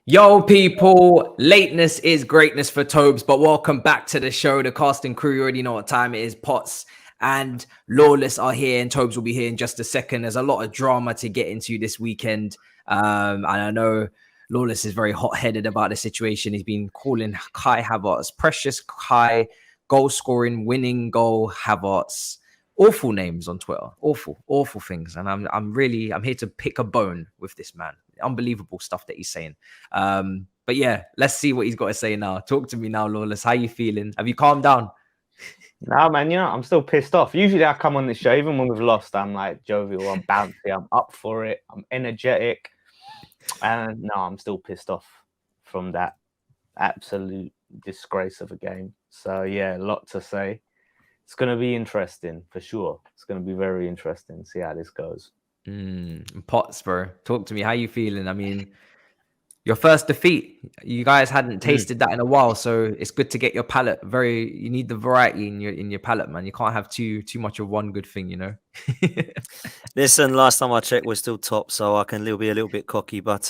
Yo, people, lateness is greatness for Tobs, but welcome back to the show. The casting crew, you already know what time it is. Potts and Lawless are here, and Tobs will be here in just a second. There's a lot of drama to get into this weekend, and I know Lawless is very hot-headed about the situation. He's been calling Kai Havertz, precious Kai, goal-scoring, winning goal Havertz. Awful names on Twitter, awful things, and I'm here to pick a bone with this man. Unbelievable stuff that he's saying. But yeah, let's see what he's got to say now. Talk to me now, Lawless. How you feeling? Have you calmed down? Nah, man, I'm still pissed off. Usually I come on this show, even when we've lost, I'm like jovial, I'm bouncy, I'm up for it, I'm energetic. And no, I'm still pissed off from that absolute disgrace of a game. So yeah, a lot to say. It's going to be interesting for sure. It's going to be very interesting. See how this goes. Potts, bro, talk to me. How you feeling? I mean, your first defeat. You guys hadn't tasted that in a while, so it's good to get your palate. You need the variety in your palate, man. You can't have too much of one good thing, you know. Listen, last time I checked, we're still top, so I can be a little bit cocky. But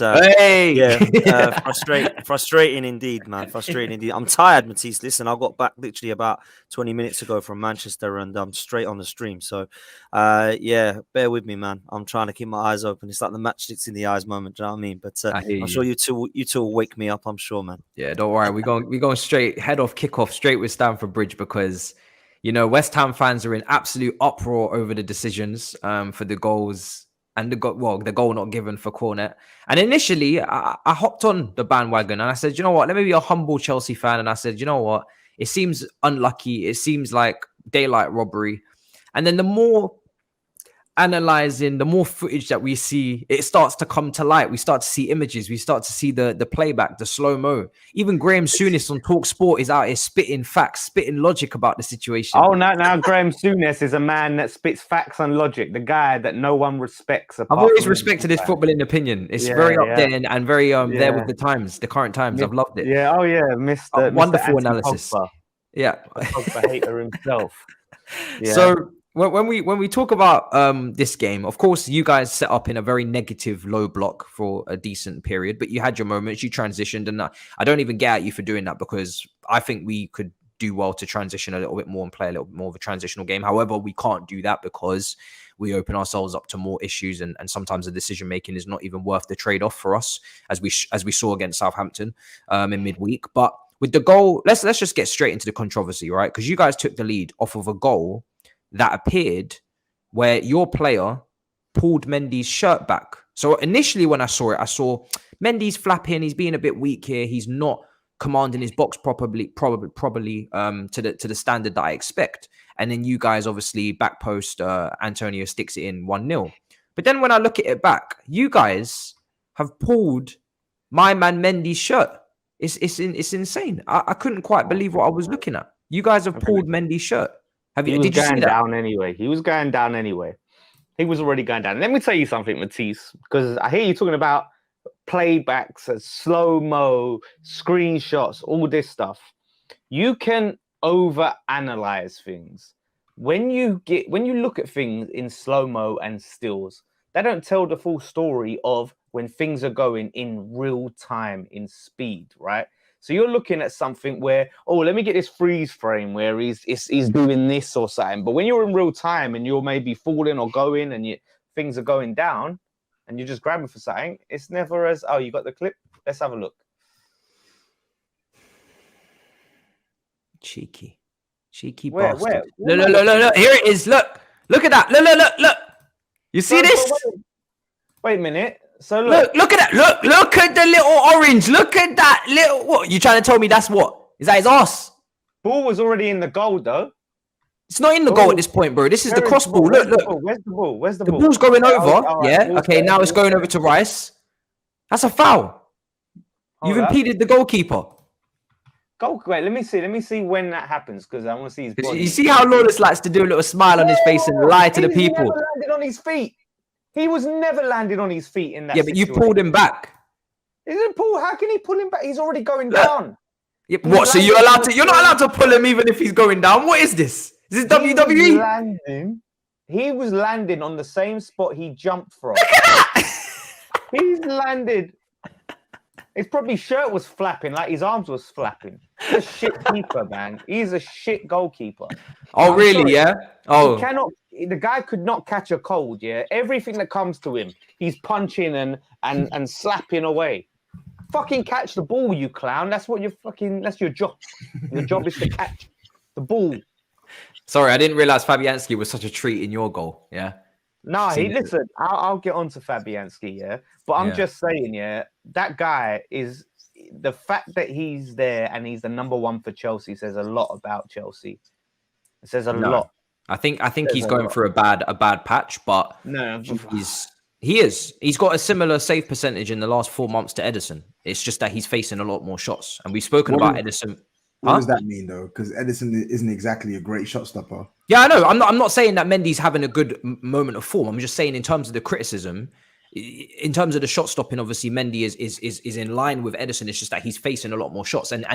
frustrating indeed, man. Frustrating indeed. I'm tired, Matisse. Listen, I got back literally about 20 minutes ago from Manchester, and I'm straight on the stream. So, yeah, bear with me, man. I'm trying to keep my eyes open. It's like the matchsticks in the eyes moment. Do you know what I mean? But I'm sure you two will wake me up. I'm sure, man. Yeah, don't worry. We're going straight head off kickoff straight with Stamford Bridge because, you know, West Ham fans are in absolute uproar over the decisions for the goals and the goal not given for Cornet. And initially, I hopped on the bandwagon and I said, you know what? Let me be a humble Chelsea fan. And I said, you know what? It seems unlucky. It seems like daylight robbery. And then the more analyzing, the more footage that we see, it starts to come to light. We start to see images. We start to see the playback, the slow-mo. Even Graham Souness on Talk Sport is out here spitting facts, spitting logic about the situation. Oh, now Graham Souness is a man that spits facts and logic. The guy that no one respects. I've always respected his footballing opinion. It's very up there and very there with the times, the current times. I've loved it. Yeah. Oh yeah, Mr. Wonderful Mr. analysis. Pogba. Yeah. Pogba hater himself. Yeah. So when we talk about this game, of course, you guys set up in a very negative low block for a decent period, but you had your moments, you transitioned, and I don't even get at you for doing that because I think we could do well to transition a little bit more and play a little bit more of a transitional game. However, we can't do that because we open ourselves up to more issues, and sometimes the decision making is not even worth the trade-off for us, as we saw against Southampton in midweek. But with the goal, let's just get straight into the controversy, right? Because you guys took the lead off of a goal that appeared where your player pulled Mendy's shirt back. So initially when I saw Mendy's flapping, he's being a bit weak here. He's not commanding his box probably to the standard that I expect. And then you guys obviously back post Antonio sticks it in 1-0. But then when I look at it back, you guys have pulled my man Mendy's shirt. It's insane. I couldn't quite believe what I was looking at. You guys have pulled Mendy's shirt. Did you see that? He was going down anyway. He was already going down. Let me tell you something, Matisse, because I hear you talking about playbacks, slow-mo, screenshots, all this stuff. You can over-analyze things. When you look at things in slow-mo and stills, they don't tell the full story of when things are going in real time, in speed, right? So you're looking at something where, oh, let me get this freeze frame where he's doing this or something. But when you're in real time and you're maybe falling or going and things are going down and you're just grabbing for something, it's never as, oh, you got the clip? Let's have a look. Cheeky bastard. Where? Look. Here it is. Look at that. Look. You see this? Wait a minute. So look at that. Look at the little orange. Look at that little. What? You trying to tell me that's what? Is that his ass? Ball was already in the goal though. It's not in the goal at this point, bro. This is the cross ball. Look. Where's the ball? The ball's going over. Yeah. Okay. Now it's going over to Rice. That's a foul. You've impeded the goalkeeper. Wait, let me see when that happens because I want to see his body. You see how Lawless likes to do a little smile on his face and lie to the people. He never landed on his feet. He was never landed on his feet in that. Yeah, but you pulled him back. Isn't Paul? How can he pull him back? He's already going down. Yeah, what? So you're not allowed to pull him even if he's going down? What is this? Is this WWE? He was landing on the same spot he jumped from. Look at that! He's landed. His probably shirt was flapping, like his arms was flapping. He's a shit keeper, man. He's a shit goalkeeper. Oh, I'm really? sorry. Yeah. Oh, He cannot. The guy could not catch a cold. Yeah, everything that comes to him, he's punching and slapping away. Fucking catch the ball, you clown. That's what you're fucking. That's your job. Your job is to catch the ball. sorry, I didn't realize Fabianski was such a treat in your goal. Yeah. No, listen. I'll get on to Fabianski. Yeah, but I'm just saying. Yeah, that guy is the fact that he's there and he's the number one for Chelsea says a lot about Chelsea. It says a lot. I think he's going through a bad patch, but he's got a similar save percentage in the last 4 months to Edison. It's just that he's facing a lot more shots, and we've spoken about Edison. What does that mean though? Because Edison isn't exactly a great shot stopper. Yeah, I know. I'm not saying that Mendy's having a good moment of form. I'm just saying in terms of the criticism, in terms of the shot stopping, obviously Mendy is in line with Edison. It's just that he's facing a lot more shots, and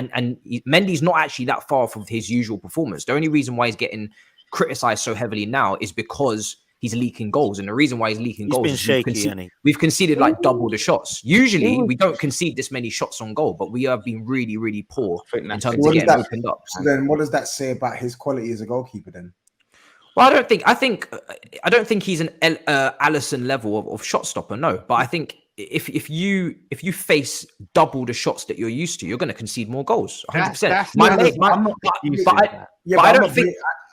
Mendy's not actually that far from his usual performance. The only reason why he's getting criticized so heavily now is because he's leaking goals, and the reason why he's leaking goals been is shaky, we've conceded like double the shots. Usually we don't concede this many shots on goal, but we have been really, really poor in terms of getting opened up. So then, what does that say about his quality as a goalkeeper then? Well, I don't think he's an Alisson level of shot stopper. No, but I think if you face double the shots that you're used to, you're going to concede more goals. 100%.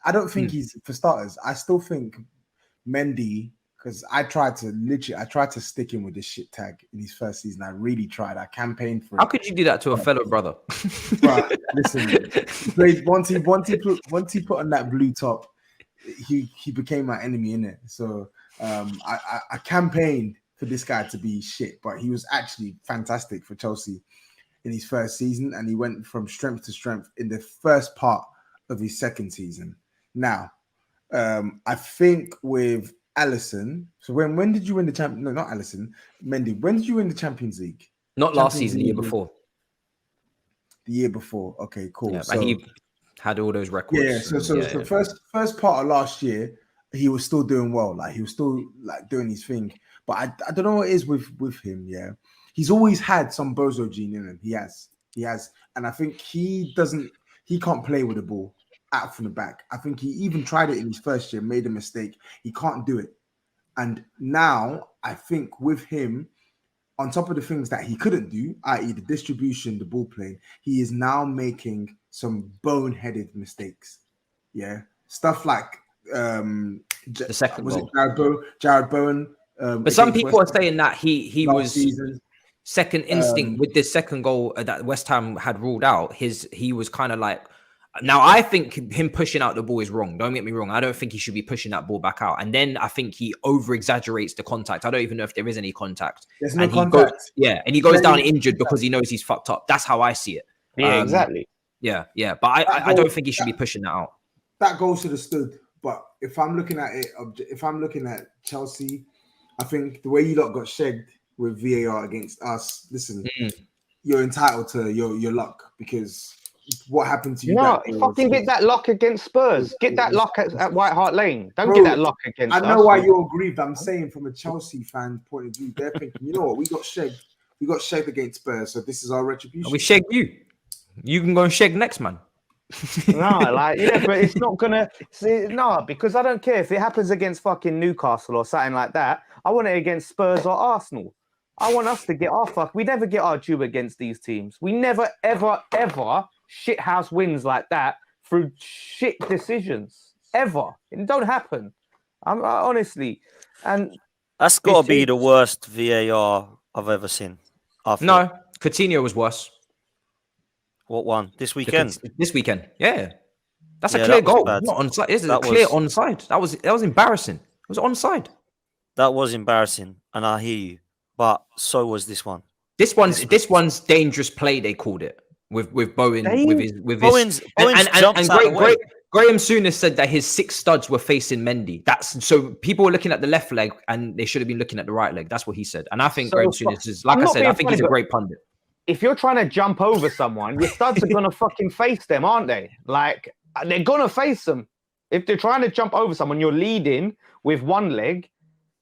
I don't think he's, for starters. I still think Mendy, because I tried to stick him with this shit tag in his first season. I really tried. I campaigned for it. How could you do that to a fellow brother? But listen, once he put on that blue top, he became my enemy in it. So I campaigned for this guy to be shit, but he was actually fantastic for Chelsea in his first season, and he went from strength to strength in the first part of his second season. Now, I think with Alisson, so when did you win the champion? No, not Alisson, Mendy. When did you win the Champions League? Not last season, the year before. The year before. Okay, cool. Yeah, so he had all those records. Yeah, so first part of last year, he was still doing well. Like he was still like doing his thing. But I don't know what it is with him. Yeah, he's always had some bozo gene in him. He has, and I think he can't play with the ball out from the back. I think he even tried it in his first year, made a mistake. He can't do it. And now I think with him, on top of the things that he couldn't do, i.e. the distribution, the ball playing, he is now making some boneheaded mistakes. Yeah. Stuff like the second was goal. it Jared Bowen? But some people are saying that he was season. Second instinct with this second goal that West Ham had ruled out. He was kind of like, now I think him pushing out the ball is wrong. Don't get me wrong. I don't think he should be pushing that ball back out. And then I think he over exaggerates the contact. I don't even know if there is any contact. There's no contact. And he goes down injured because he knows he's fucked up. That's how I see it. Yeah, exactly. Yeah. But I don't think he should be pushing that out. That goal should have stood. But if I'm looking at it, if I'm looking at Chelsea, I think the way you lot got shagged with VAR against us, listen, you're entitled to your luck, because what happened to you? No, fucking get that luck against Spurs. Get that luck at White Hart Lane. Don't get that luck against us. I know why you're aggrieved. I'm saying from a Chelsea fan point of view, they're thinking, you know what, we got shagged. We got shagged against Spurs, so this is our retribution. We shagged you. You can go and shag next, man. But it's not gonna. Because I don't care if it happens against fucking Newcastle or something like that. I want it against Spurs or Arsenal. I want us to get our fuck. We never get our due against these teams. We never, ever, ever shithouse wins like that through shit decisions. Ever. It don't happen. Honestly, and that's got to be the worst VAR I've ever seen. No, Coutinho was worse. What one? This weekend? This weekend, yeah. That's a clear goal. Not onside. It's a clear onside. That was embarrassing. It was onside. That was embarrassing, and I hear you. But so was this one. This one's dangerous play. They called it with Bowen Bowen's and Graham Souness said that his 6 studs were facing Mendy. That's so people were looking at the left leg and they should have been looking at the right leg. That's what he said. And I think Graham Souness is, like I said, I think he's a great pundit. If you're trying to jump over someone, your studs are gonna fucking face them, aren't they? Like they're gonna face them. If they're trying to jump over someone, you're leading with one leg.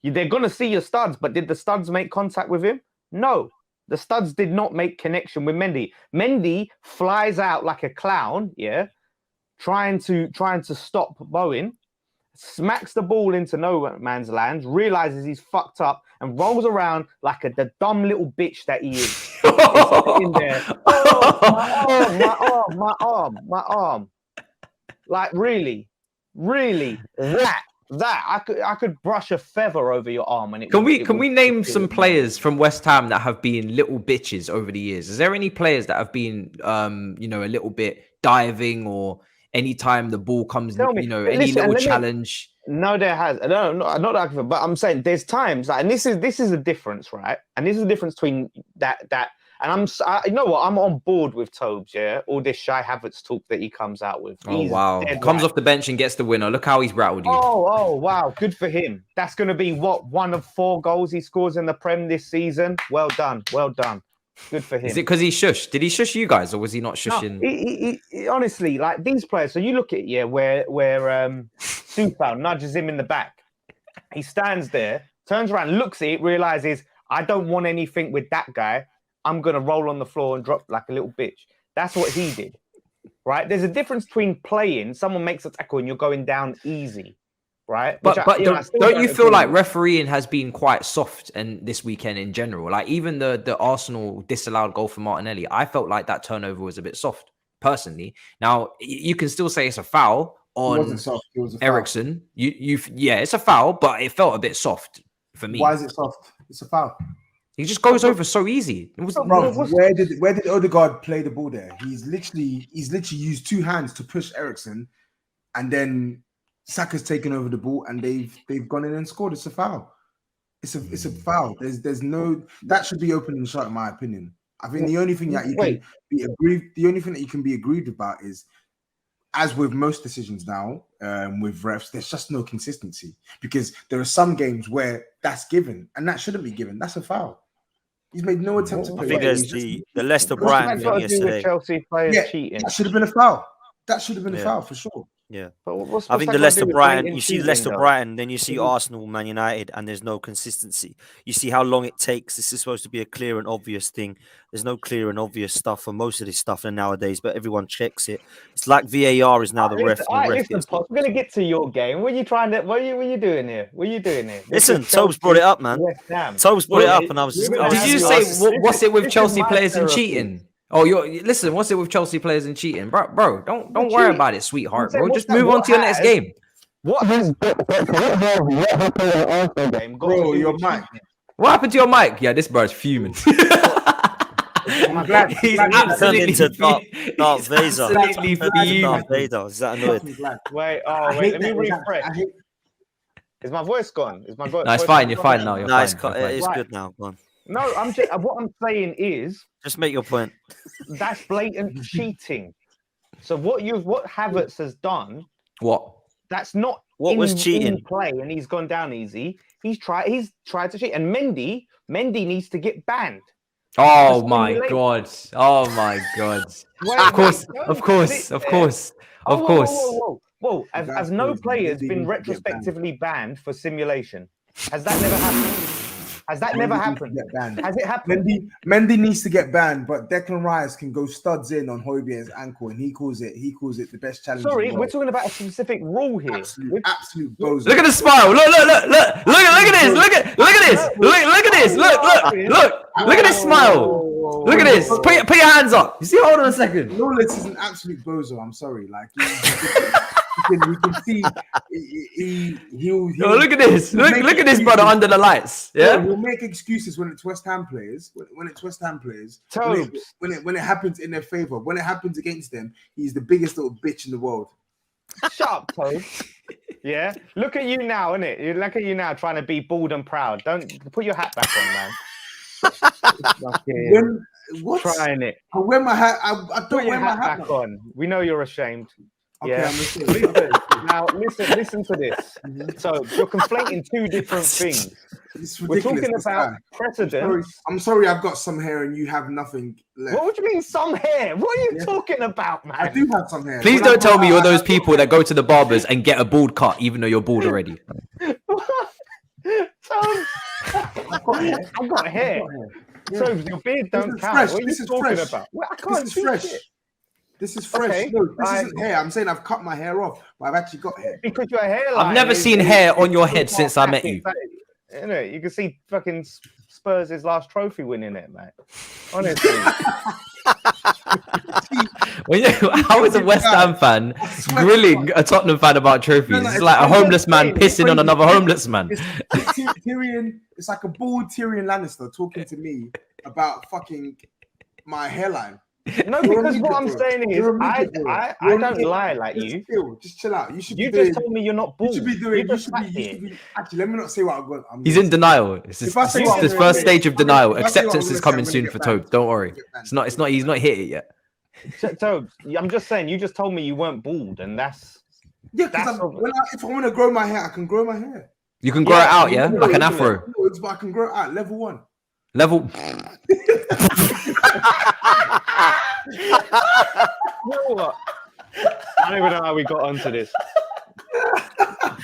They're gonna see your studs, but did the studs make contact with him? No. The studs did not make connection with Mendy. Mendy flies out like a clown, trying to stop Bowen, smacks the ball into no man's land, realizes he's fucked up, and rolls around like the dumb little bitch that he is. In there. Oh, my arm. Like really, that I could brush a feather over your arm. And can we name some players from West Ham that have been little bitches over the years? Is there any players that have been a little bit diving, or anytime the ball comes, any little challenge? No, there has. No, not that. But I'm saying there's times, and this is a difference, right? And this is the difference between that. And you know what? I'm on board with Tobs. Yeah, all this Shy Havertz talk that he comes out with. Oh wow! Comes off the bench and gets the winner. Look how he's rattled you. Oh wow! Good for him. That's going to be one of 4 goals he scores in the Prem this season. Well done. Good for him. Is it because he shushed? Did he shush you guys, or was he not shushing? No, he honestly, like these players. So you look at where Supal nudges him in the back. He stands there, turns around, looks at it, realizes I don't want anything with that guy. I'm gonna roll on the floor and drop like a little bitch. That's what he did, right? There's a difference between playing. Someone makes a tackle and you're going down easy, right? But don't you feel like refereeing has been quite soft and this weekend in general? Like even the Arsenal disallowed goal for Martinelli, I felt like that turnover was a bit soft, personally. Now you can still say it's a foul on Eriksen. It's a foul, but it felt a bit soft for me. Why is it soft? It's a foul. He just goes over so easy. Where did Odegaard play the ball there? He's literally used 2 hands to push Eriksen, and then Saka's taken over the ball, and they've gone in and scored. It's a foul. It's a foul. There's no, that should be open and shut, in my opinion. I think the only thing that you can be aggrieved about is, as with most decisions now, with refs, there's just no consistency, because there are some games where that's given and that shouldn't be given. That's a foul. He's made no attempt to play. I think there's the Leicester Brighton thing yesterday. Chelsea players cheating. That should have been a foul. That should have been a foul for sure. Yeah, but I think the Leicester Brighton. You see Leicester Brighton, then you see Arsenal, Man United, and there's no consistency. You see how long it takes. This is supposed to be a clear and obvious thing. There's no clear and obvious stuff for most of this stuff nowadays, but everyone checks it. It's like VAR is now the ref. Listen, we're gonna get to your game. What are you trying to? What are you doing here? Listen, Tobs brought it up, man. Tobs brought it up, and I was. Did you say what's it with Chelsea players and cheating? Oh, listen. What's it with Chelsea players and cheating, bro? Don't worry about it, sweetheart, bro. Just move on to your next game. What happened in Arsenal game? Bro, your mic. What happened to your mic? Yeah, this bro's fuming. I'm glad he's absolutely into Darth Vader. Absolutely fuming. Darth Vader. Is that annoyed? Wait, let me refresh. Is my voice gone? Is my voice? No, it's fine. You're fine now. It's good now. Go on. No, what I'm saying is, just make your point. That's blatant cheating. So what Havertz has done? What? That's not. What was cheating? In play, and he's gone down easy. He's tried to cheat, and Mendy needs to get banned. Oh my god! Oh my god! Of course. Whoa! Has no players been retrospectively banned for simulation? Has that never happened? Has it happened? Mendy needs to get banned, but Declan Rice can go studs in on Højbjerg's ankle, and he calls it the best challenge. Sorry, we're talking about a specific rule here. Absolute bozo. Look at the smile. Look at this. Look at this. Look at this smile. Look at this. Put your hands up. You see? Hold on a second. Lawless is an absolute bozo. I'm sorry. Like we can see he'll look at this. Look at this brother under the lights. Yeah. He'll make excuses when it's West Ham players. When it's West Ham players. When it happens in their favor. When it happens against them, he's the biggest little bitch in the world. Shut up, Tobs. Yeah. Look at you now, innit? Look at you now trying to be bald and proud. Don't put your hat back on, man. What? Trying it. I wear my hat. I don't wear my hat back on. We know you're ashamed. Okay, yeah. Now listen to this. So you're conflating 2 different things. We're talking about precedent. I'm sorry, I've got some hair and you have nothing left. What do you mean some hair? What are you talking about, man? I do have some hair. Please don't tell me you're those people that go to the barbers and get a bald cut even though you're bald already. I've got hair. So your beard don't count. Fresh. What are you talking about? Well, I can't This is see fresh. shit. This is fresh. Okay, No, this isn't hair. I'm saying I've cut my hair off, but I've actually got hair. Because your hairline. I've never seen hair on your head since I met you. You know, you can see fucking Spurs' last trophy winning it, mate. Honestly. How is a West Ham fan grilling a Tottenham fan about trophies? It's like a homeless man pissing on another homeless man. It's Tyrion. It's like a bald Tyrion Lannister talking to me about fucking my hairline. No, because what I'm saying is, I don't lie like you. Just chill out. You should. You just told me you're not bald. You should be doing. You should be. Actually, let me not say what I'm. He's in denial. It's this first stage of denial. Acceptance is coming soon for Tobes. Don't worry. It's not. He's not hit it yet. Tobes, I'm just saying. You just told me you weren't bald, and that's. Yeah, because if I want to grow my hair, I can grow my hair. You can grow it out, yeah, like an afro. But I can grow it out. Level 1. Level. You know what? I don't even know how we got onto this.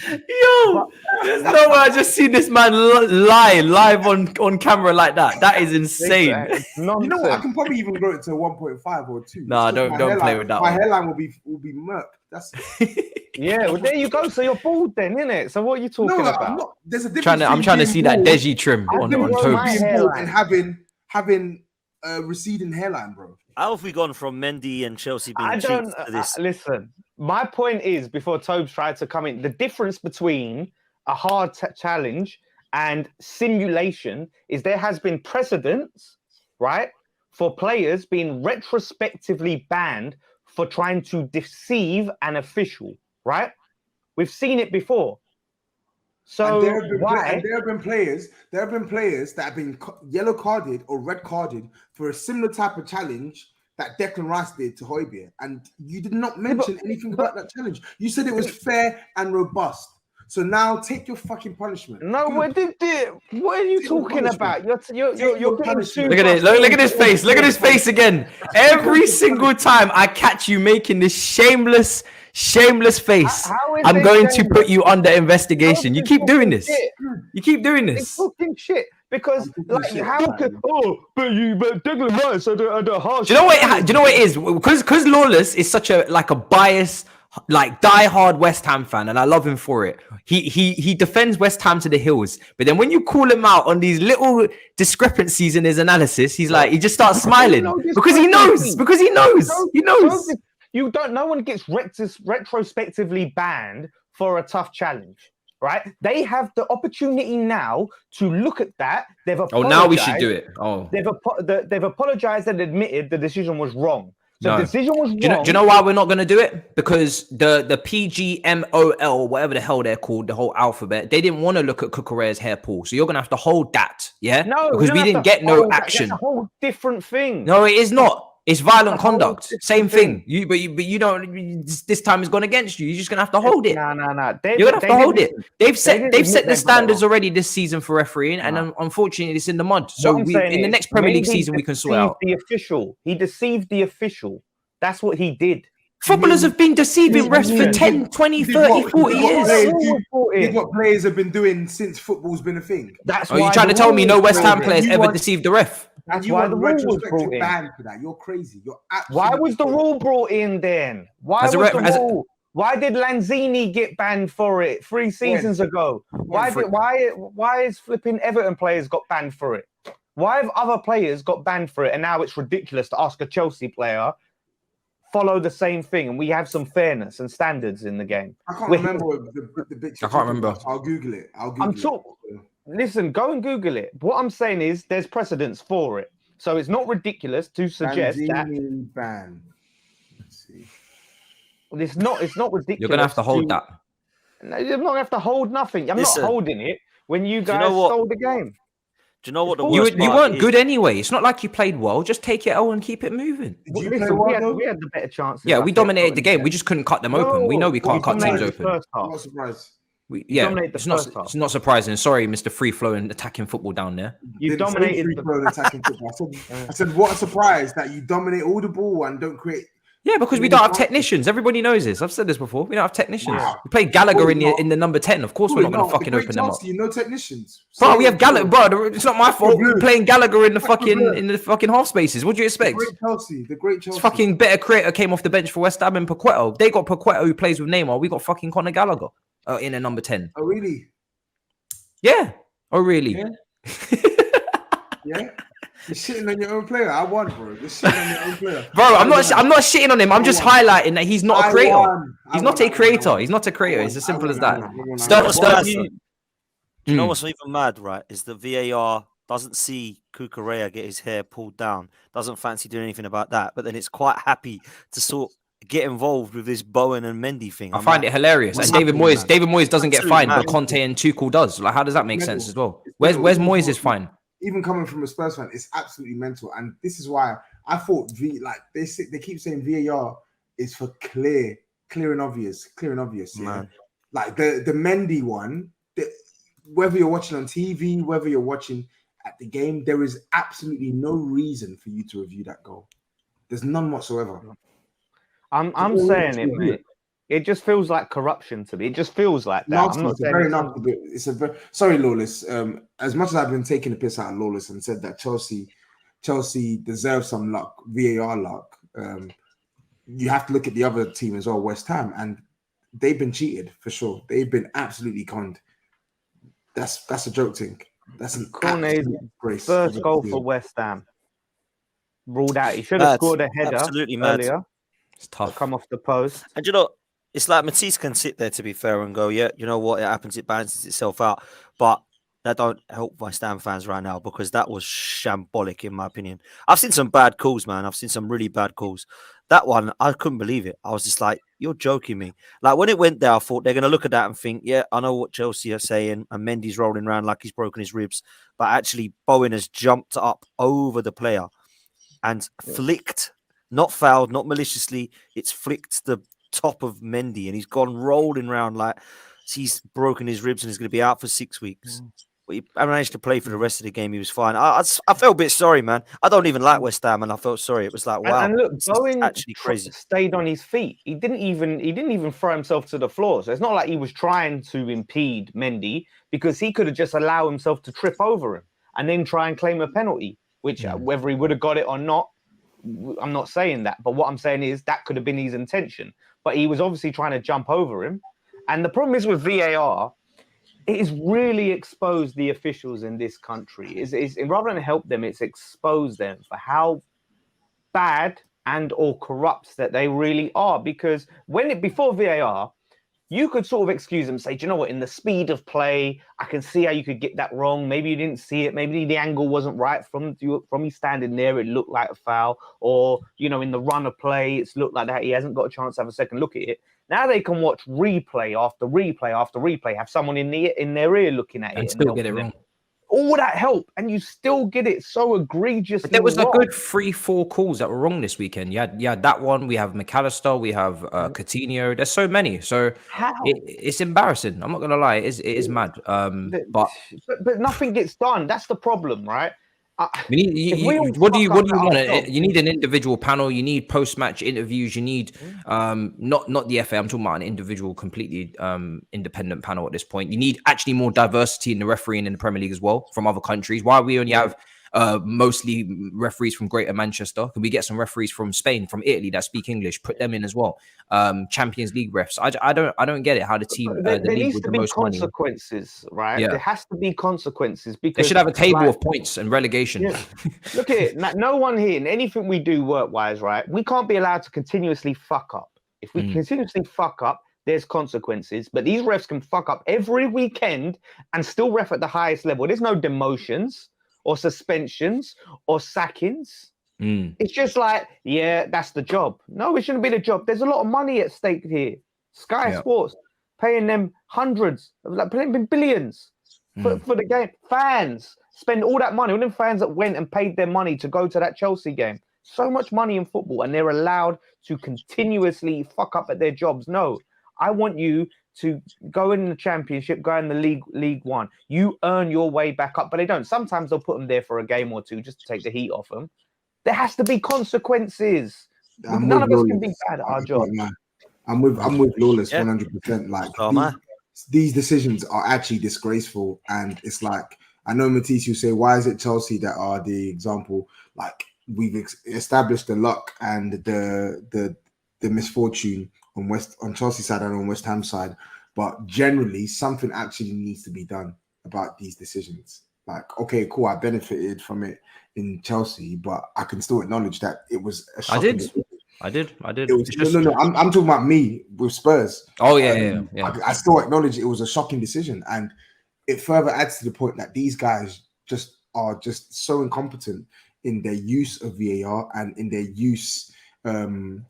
Yo, there's no way I just seen this man lie live on camera like that. That is insane. You know what? I can probably even grow it to 1.5 or 2. Nah, don't play with that. My hairline will be murk. That's yeah. Well, there you go. So you're bald then, innit? So what are you talking about? I'm not, there's a difference. I'm trying to see that Deji trim on Tobes. And having a receding hairline, bro. How have we gone from Mendy and Chelsea being cheats to this? Listen, my point is, before Tobes tried to come in, the difference between a hard challenge and simulation is there has been precedence, right, for players being retrospectively banned for trying to deceive an official, right? We've seen it before. So there have been players that have been yellow carded or red carded for a similar type of challenge that Declan Rice did to Højbjerg, and you did not mention anything about that challenge. You said it was fair and robust. So now take your fucking punishment. No, what are you talking about? You're getting sued. Look at it. Look at his face. Look at his face again. Every single time I catch you making this shameless face, I'm going to put you under investigation. You keep doing this. You keep doing this. It's fucking shit. Because how could but Declan Rice had a harsh. Do you know what it is? Because Lawless is such a biased, diehard West Ham fan, and I love him for it. He defends West Ham to the hills, but then when you call him out on these little discrepancies in his analysis, he just starts smiling because he knows. Because he knows. He knows. You don't. No one gets retrospectively banned for a tough challenge, right? They have the opportunity now to look at that. They've apologized. Now we should do it. They've apologized and admitted the decision was wrong. So the decision was wrong. Do you know why we're not going to do it? Because the PGMOL, whatever the hell they're called, the whole alphabet, they didn't want to look at Cucurella's hair pool. So you're going to have to hold that, yeah? No, because we didn't get no action. That's a whole different thing. No, it is not. It's violent conduct. Same thing. You don't. This time it's gone against you. You're just gonna have to hold it. No. You're gonna have to hold it. They've set the standards already this season for refereeing, and unfortunately, it's in the mud. So in the next Premier League season, we can sort out. He deceived the official. That's what he did. Footballers have been deceiving refs for 10, 20, 30, 40 years. This is what players have been doing since football's been a thing. Are you trying to tell me no West Ham players ever deceived the ref? That's why the rule was brought in. Banned for that. You're crazy. Why was the rule brought in then? Why did Lanzini get banned for it 3 seasons ago? Why is flipping Everton players got banned for it? Why have other players got banned for it? And now it's ridiculous to ask a Chelsea player follow the same thing, and we have some fairness and standards in the game. I can't remember the bit. I can't remember. I'll Google it. Listen, go and Google it. What I'm saying is there's precedence for it. So it's not ridiculous to suggest that. Ban. Let's see. It's not ridiculous. You're going to have to hold that. No, you're not going to have to hold nothing. I'm not holding it when you guys stole the game. Do you know what you weren't good anyway. It's not like you played well. Just take it L and keep it moving. We had the better chances. Yeah, we dominated the game. We just couldn't cut them open. We know we can't cut teams open. I'm not surprised. It's not surprising. Sorry, Mr. Free flowing attacking football down there. You dominated free flowing attacking football. I said, what a surprise that you dominate all the ball and don't create Yeah, because we don't have technicians. Everybody knows this. I've said this before. We don't have technicians. We play Gallagher in the number 10. Of course, we're not going to fucking open them up. No technicians, bro. We have Gallagher, bro. It's not my fault. We're playing Gallagher in the fucking half spaces. What do you expect? The great Chelsea. It's fucking better creator came off the bench for West Ham and Paquetto. They got Paquetto who plays with Neymar. We got fucking Conor Gallagher in a number 10. Oh really? Yeah. Oh really? Yeah. You're shitting on your own player. I won, bro. You're shitting on your own player. Bro, I'm not shitting on him. I'm just highlighting that he's not a creator. He's not a creator. He's not a creator. It's as simple as that. You know what's even mad, right? Is that VAR doesn't see Cucurella get his hair pulled down, doesn't fancy doing anything about that, but then it's quite happy to sort of get involved with this Bowen and Mendy thing. I find it hilarious. And David Moyes doesn't get fined, but Conte and Tuchel does. Like, how does that make sense as well? Where's Moyes' fine? Even coming from a Spurs fan, it's absolutely mental, and this is why I thought they keep saying VAR is for clear and obvious. Yeah? Like the Mendy one, whether you're watching on TV, whether you're watching at the game, there is absolutely no reason for you to review that goal. There's none whatsoever. I'm saying it, mate. It just feels like corruption to me. It just feels like that. Sorry, Lawless. As much as I've been taking the piss out of Lawless and said that Chelsea deserves some luck, VAR luck, you have to look at the other team as well, West Ham, and they've been cheated for sure. They've been absolutely conned. That's a joke thing. That's an Cornet's first goal for West Ham. Ruled out. He should have scored a header earlier. It's tough. Come off the post. And you know, it's like Matisse can sit there, to be fair, and go, yeah, you know what, it happens, it balances itself out. But that don't help West Ham fans right now, because that was shambolic, in my opinion. I've seen some bad calls, man. I've seen some really bad calls. That one, I couldn't believe it. I was just like, you're joking me. Like, when it went there, I thought they're going to look at that and think, yeah, I know what Chelsea are saying, and Mendy's rolling around like he's broken his ribs. But actually, Bowen has jumped up over the player and flicked, not fouled, not maliciously, it's flicked the top of Mendy, and he's gone rolling around like he's broken his ribs and he's going to be out for 6 weeks. But he managed to play for the rest of the game. He was fine. I felt a bit sorry, man. I don't even like West Ham, and I felt sorry. It was like, wow, and look, Bowen actually crazy. Stayed on his feet. He didn't even throw himself to the floor. So it's not like he was trying to impede Mendy, because he could have just allowed himself to trip over him and then try and claim a penalty, which whether he would have got it or not, I'm not saying that. But what I'm saying is that could have been his intention. But he was obviously trying to jump over him. And the problem is with VAR, it has really exposed the officials in this country. It's rather than help them, it's exposed them for how bad and or corrupt that they really are. Because before VAR, you could sort of excuse them, say, do you know what, in the speed of play, I can see how you could get that wrong. Maybe you didn't see it. Maybe the angle wasn't right from you standing there. It looked like a foul. Or, you know, in the run of play, it's looked like that. He hasn't got a chance to have a second look at it. Now they can watch replay after replay after replay, have someone in their ear looking at it. And still get it wrong. All that help, and you still get it so egregiously. But there was wrong. a good 3-4 calls that were wrong this weekend. Yeah, that one. We have McAllister, we have Coutinho. There's so many. So it's embarrassing. I'm not gonna lie. It is mad. But nothing gets done. That's the problem, right? What do you want? You need an individual panel. You need post-match interviews. You need not the FA. I'm talking about an individual, completely independent panel at this point. You need actually more diversity in the refereeing in the Premier League as well from other countries. Why we only have mostly referees from Greater Manchester? Can we get some referees from Spain, from Italy that speak English? Put them in as well. Champions League refs. I don't get it. How the team there the league needs with to the be most consequences, money. Right? Yeah. There has to be consequences, because they should have a table of points and relegation. Yeah. Look at it. No one here in anything we do work-wise, right? We can't be allowed to continuously fuck up. If we continuously fuck up, there's consequences. But these refs can fuck up every weekend and still ref at the highest level. There's no demotions or suspensions or sackings. It's just like, yeah, that's the job. No, it shouldn't be the job. There's a lot of money at stake here. Sky Sports paying them hundreds, like paying billions for the game. Fans spend all that money. All them fans that went and paid their money to go to that Chelsea game. So much money in football, and they're allowed to continuously fuck up at their jobs. No, I want you to go in the Championship, go in the League One. You earn your way back up, but they don't. Sometimes they'll put them there for a game or two just to take the heat off them. There has to be consequences. None of us can be bad at our job. I'm with Lawless Yeah. 100%. Like So am I. these decisions are actually disgraceful, and it's like, I know Matisse, you say, why is it Chelsea that are the example? Like, we've established the luck and the misfortune on Chelsea side and on West Ham side, but generally something actually needs to be done about these decisions. Like, okay, cool, I benefited from it in Chelsea, but I can still acknowledge that it was a shocking decision. I did. It was, no. I'm talking about me with Spurs. Oh yeah. I still acknowledge it was a shocking decision, and it further adds to the point that these guys are so incompetent in their use of VAR and in their use and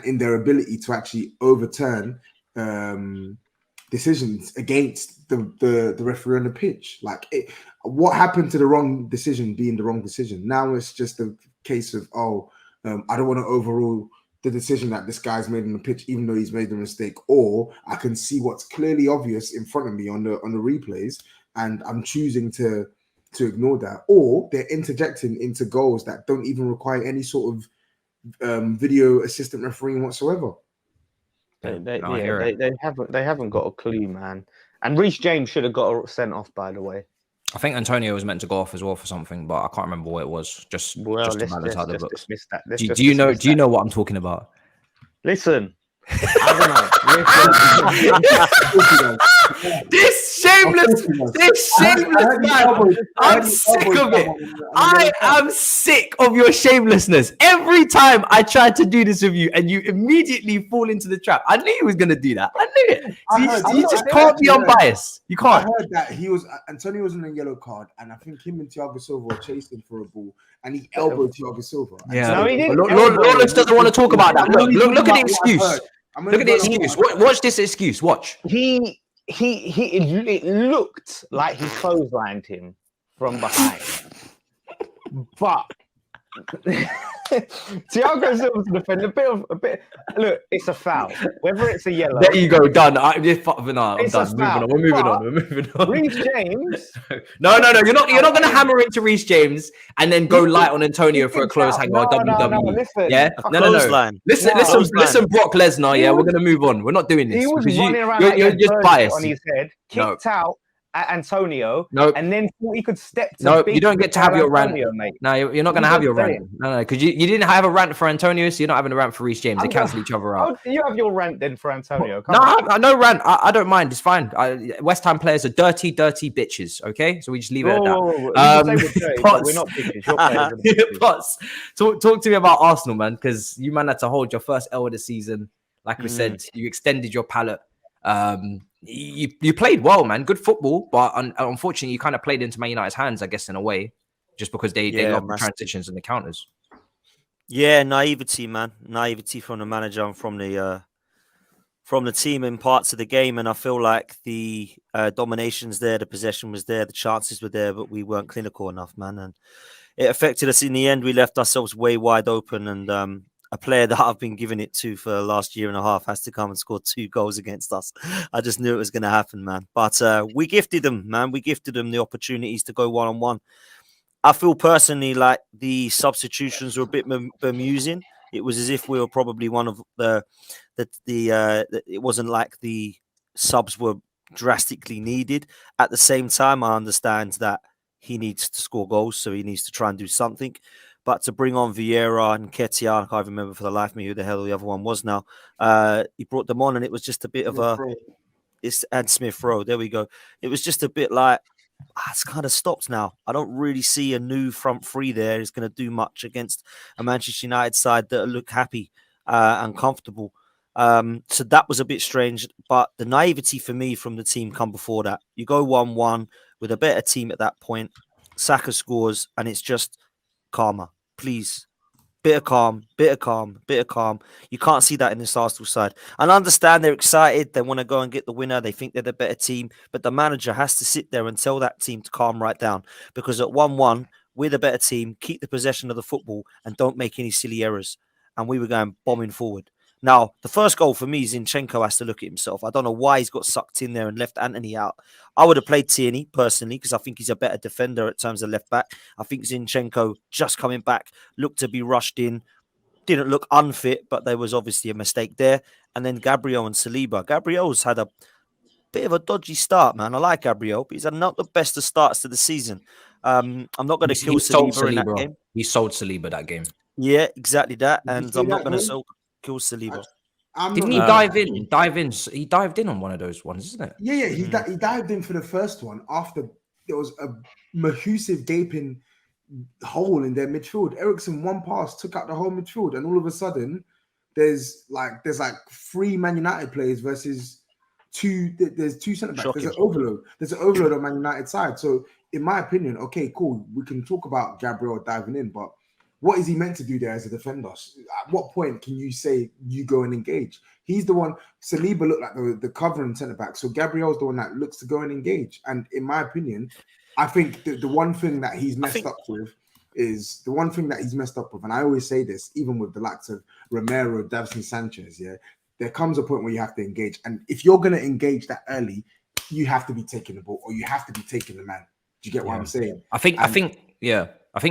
in their ability to actually overturn decisions against the referee on the pitch. Like, what happened to the wrong decision being the wrong decision? Now it's just a case of, I don't want to overrule the decision that this guy's made on the pitch, even though he's made a mistake, or I can see what's clearly obvious in front of me on the replays, and I'm choosing to ignore that, or they're interjecting into goals that don't even require any sort of video assistant refereeing whatsoever. They haven't got a clue, man. And Reece James should have got sent off, by the way. I think Antonio was meant to go off as well for something, but I can't remember what it was. Just to balance out the books. Dismiss that. Do you know what I'm talking about? Listen, I don't know. This shameless man. I'm sick of it. I am sick of your shamelessness. Every time I try to do this with you, and you immediately fall into the trap. I knew he was going to do that. I knew it. You just can't be unbiased. You can't. I heard that Antonio was in a yellow card, and I think him and Thiago Silva were chasing for a ball, and he elbowed Thiago Silva. Yeah. No, he didn't. Lawless doesn't want to talk about that. Look at the excuse. Look at the excuse. Watch this excuse. Watch. It looked like he clotheslined him from behind, but Thiago Silva's defender a bit. Look, it's a foul. Whether it's a yellow. There you go. Done. I'm done. We're moving on. Reece James. No. You're not going to hammer into Reece James and then go light on Antonio for a close hang on WWE. No, listen. Yeah. No. Listen, Brock Lesnar. Yeah, we're going to move on. We're not doing this. He was running around you're just biased on his head, kicked out at Antonio, nope. And then thought he could step to no, you don't get to have your rant, mate. No, you're not going to have your rant. No, because you didn't have a rant for Antonio, so you're not having a rant for Reece James. They cancel each other out. You have your rant then for Antonio. No rant. I don't mind. It's fine. West Ham players are dirty bitches. Okay, so we just leave it at that. We're not bitches. Pots, talk to me about Arsenal, man, because you man had to hold your first L of the season. Like we said, you extended your palette. You played well, man. Good football, but unfortunately, you kind of played into Man United's hands, I guess, in a way, just because they love the transitions and the counters. Yeah, naivety, man. Naivety from the manager and from the team in parts of the game. And I feel like the domination's there, the possession was there, the chances were there, but we weren't clinical enough, man. And it affected us in the end. We left ourselves way wide open, and a player that I've been giving it to for the last year and a half has to come and score 2 goals against us. I just knew it was going to happen, man. But we gifted them, man. We gifted them the opportunities to go one-on-one. I feel personally like the substitutions were a bit bemusing. It was as if we were probably one of it wasn't like the subs were drastically needed. At the same time, I understand that he needs to score goals, so he needs to try and do something. But to bring on Vieira and Ketia, I can't remember for the life of me who the hell the other one was now. He brought them on, and it was just a bit of and Smith Rowe. There we go. It was just a bit like, it's kind of stopped now. I don't really see a new front three there is going to do much against a Manchester United side that look happy and comfortable. So that was a bit strange. But the naivety for me from the team come before that. You go 1-1 with a better team at that point. Saka scores, and it's just calmer, please. Bit of calm. You can't see that in this Arsenal side. And I understand they're excited. They want to go and get the winner. They think they're the better team. But the manager has to sit there and tell that team to calm right down. Because at 1-1, we're the better team. Keep the possession of the football and don't make any silly errors. And we were going bombing forward. Now, the first goal for me, Zinchenko has to look at himself. I don't know why he's got sucked in there and left Antony out. I would have played Tierney, personally, because I think he's a better defender at terms of left back. I think Zinchenko, just coming back, looked to be rushed in. didn't look unfit, but there was obviously a mistake there. And then Gabriel and Saliba. Gabriel's had a bit of a dodgy start, man. I like Gabriel, but he's had not the best of starts to the season. I'm not going to kill Saliba in that game. He sold Saliba that game. Yeah, exactly that. Did you And see I'm not that, going to Glenn? kill Saliba. Didn't he dive in? He dived in on one of those ones, isn't it? Yeah, he dived in for the first one after there was a massive gaping hole in their midfield. Eriksen one pass took out the whole midfield, and all of a sudden, there's like 3 Man United players versus 2. There's 2 centre backs. There's an overload. There's an overload on Man United side. So, in my opinion, okay, cool. We can talk about Gabriel diving in, but what is he meant to do there as a defender? At what point can you say you go and engage? He's the one. Saliba looked like the covering centre back, so Gabriel's the one that looks to go and engage. And in my opinion, I think the one thing that he's messed up with, and I always say this, even with the likes of Romero, Davison Sanchez, yeah, there comes a point where you have to engage. And if you're going to engage that early, you have to be taking the ball or you have to be taking the man. Do you get what I'm saying? I think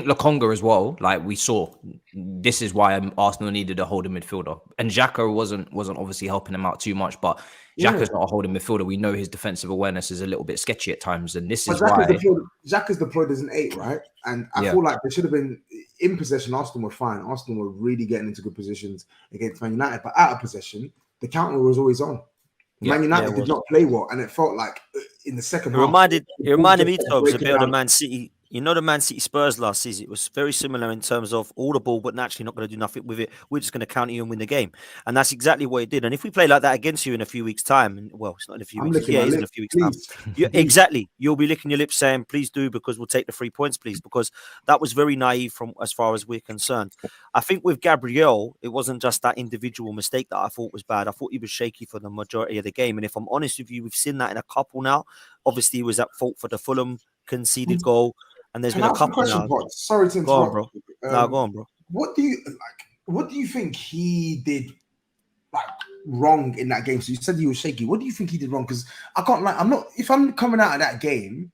Lokonga as well. Like we saw, this is why Arsenal needed a holding midfielder, and Xhaka wasn't obviously helping him out too much. But Xhaka's not a holding midfielder. We know his defensive awareness is a little bit sketchy at times, and this is why Xhaka's deployed as an 8, right? And I feel like they should have been in possession. Arsenal were fine. Arsenal were really getting into good positions against Man United, but out of possession, the counter was always on. Man United did not play well, and it felt like in the second half. It reminded me, Tobs, a bit of the Man City. You know, the Man City Spurs last season, it was very similar in terms of all the ball, but naturally not going to do nothing with it. We're just going to counter you and win the game. And that's exactly what it did. And if we play like that against you in a few weeks' time, and well, it's not in a few weeks. Yeah, it is in a few weeks' time. Exactly. You'll be licking your lips saying, please do, because we'll take the 3 points, please. Because that was very naive from as far as we're concerned. I think with Gabriel, it wasn't just that individual mistake that I thought was bad. I thought he was shaky for the majority of the game. And if I'm honest with you, we've seen that in a couple now. Obviously, he was at fault for the Fulham conceded goal. And there's been a couple now. Sorry to interrupt. Go on, bro. Go on, bro. What do you think he did wrong in that game? So you said he was shaky. What do you think he did wrong? Because I can't lie. If I'm coming out of that game,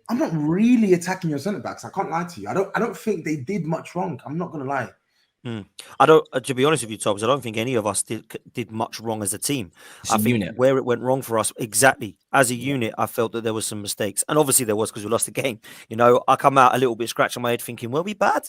I'm not really attacking your centre backs. I can't lie to you. I don't think they did much wrong. I'm not gonna lie. I don't. To be honest with you, Tobs, I don't think any of us did much wrong as a team. I think where it went wrong for us, exactly as a unit, I felt that there was some mistakes, and obviously there was because we lost the game. You know, I come out a little bit scratching my head, thinking, "Were we bad?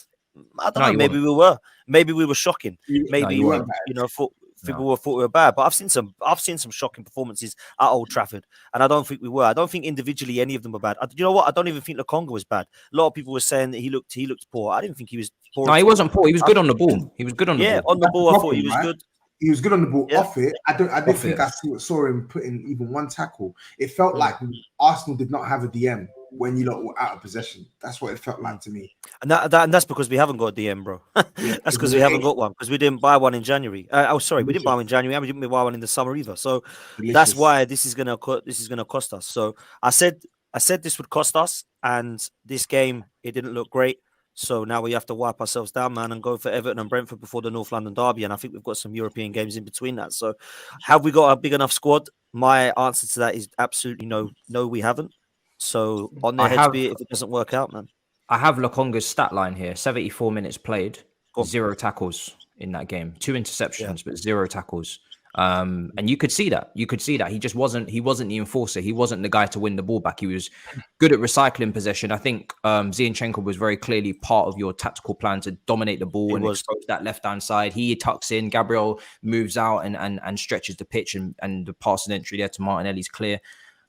I don't know. Maybe we were. Maybe we were shocking. Maybe people thought we were bad." But I've seen some shocking performances at Old Trafford, and I don't think we were. I don't think individually any of them were bad. You know what? I don't even think Lokonga was bad. A lot of people were saying that he looked poor. I didn't think he was poor. No, he wasn't poor. He was good on the ball. He was good on the ball. Yeah, on the ball, I thought he was good. He was good on the ball. Off it, I didn't think I saw him put in even one tackle. It felt like Arsenal did not have a DM when you lot were out of possession. That's what it felt like to me. And that's because we haven't got a DM, bro. That's because we haven't got one, because we didn't buy one in January. We didn't buy one in January, and we didn't buy one in the summer either. So that's why this is gonna cost us. So I said this would cost us, and this game it didn't look great. So now we have to wipe ourselves down, man, and go for Everton and Brentford before the North London derby. And I think we've got some European games in between that. So have we got a big enough squad? My answer to that is absolutely no. No, we haven't. So on their heads be it if it doesn't work out, man. I have Lokonga's stat line here: 74 minutes played, 0 tackles in that game, 2 interceptions, but 0 tackles. And you could see that. He just wasn't the enforcer. He wasn't the guy to win the ball back. He was good at recycling possession. I think Zinchenko was very clearly part of your tactical plan to dominate the ball and expose that left-hand side. He tucks in, Gabriel moves out and stretches the pitch, and the pass and entry there to Martinelli's clear.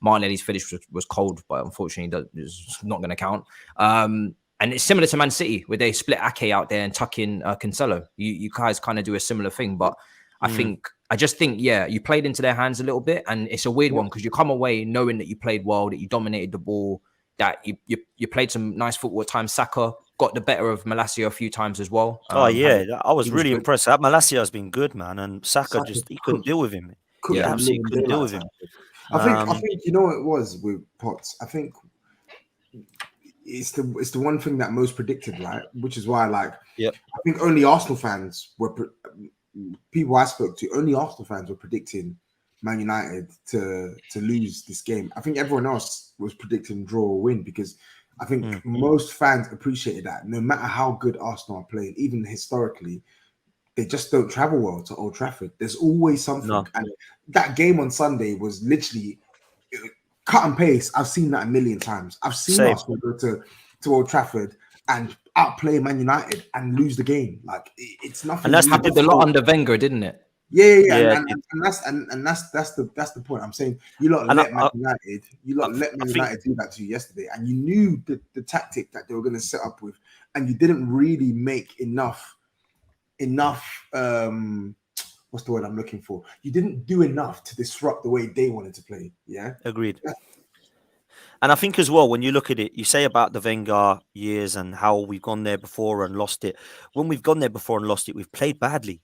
Martinelli's finish was cold, but unfortunately it's not going to count. And it's similar to Man City, where they split Ake out there and tuck in Cancelo. You guys kind of do a similar thing, but I just think, you played into their hands a little bit, and it's a weird one because you come away knowing that you played well, that you dominated the ball, that you played some nice football at times. Saka got the better of Malacia a few times as well. I was really impressed. Malacia has been good, man, and Saka he couldn't deal with him. He absolutely couldn't deal with him. I think you know what it was with Potts. I think it's the one thing that most predicted, right? Which is why, I think only Arsenal fans people I spoke to, only Arsenal fans were predicting Man United to lose this game. I think everyone else was predicting draw or win, because I think most fans appreciated that no matter how good Arsenal are playing, even historically, they just don't travel well to Old Trafford. There's always something. No. And that game on Sunday was literally cut and paste. I've seen that a million times. I've seen Arsenal go to Old Trafford and outplay Man United and lose the game. Like it's nothing. And that's happened a lot under Wenger, didn't it? Yeah. And that's the point. I'm saying you lot let Man United do that to you yesterday, and you knew the tactic that they were going to set up with, and you didn't really make enough. What's the word I'm looking for? You didn't do enough to disrupt the way they wanted to play. Yeah, agreed. And I think as well, when you look at it, you say about the Wenger years and how we've gone there before and lost it. When we've gone there before and lost it, we've played badly.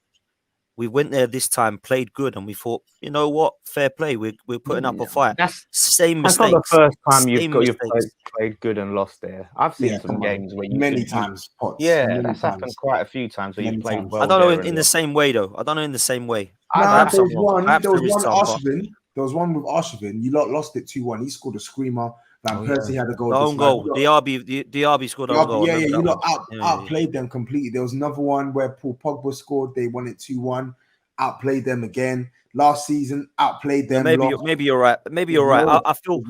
We went there this time, played good, and we thought, you know what, fair play. We're putting up a fight. That's mistakes. Not the first time you've played good and lost there. I've seen some games where many times. That's happened quite a few times where you've played well. I don't know in the same way though. I don't know in the same way. There was one with Arshavin. You lot lost it 2-1. He scored a screamer. Van Persie had a goal. The own goal. Diaby scored a goal. Yeah. You lot outplayed them completely. There was another one where Paul Pogba scored. They won it 2-1. Outplayed them again. Last season, outplayed them. Maybe you're right. I feel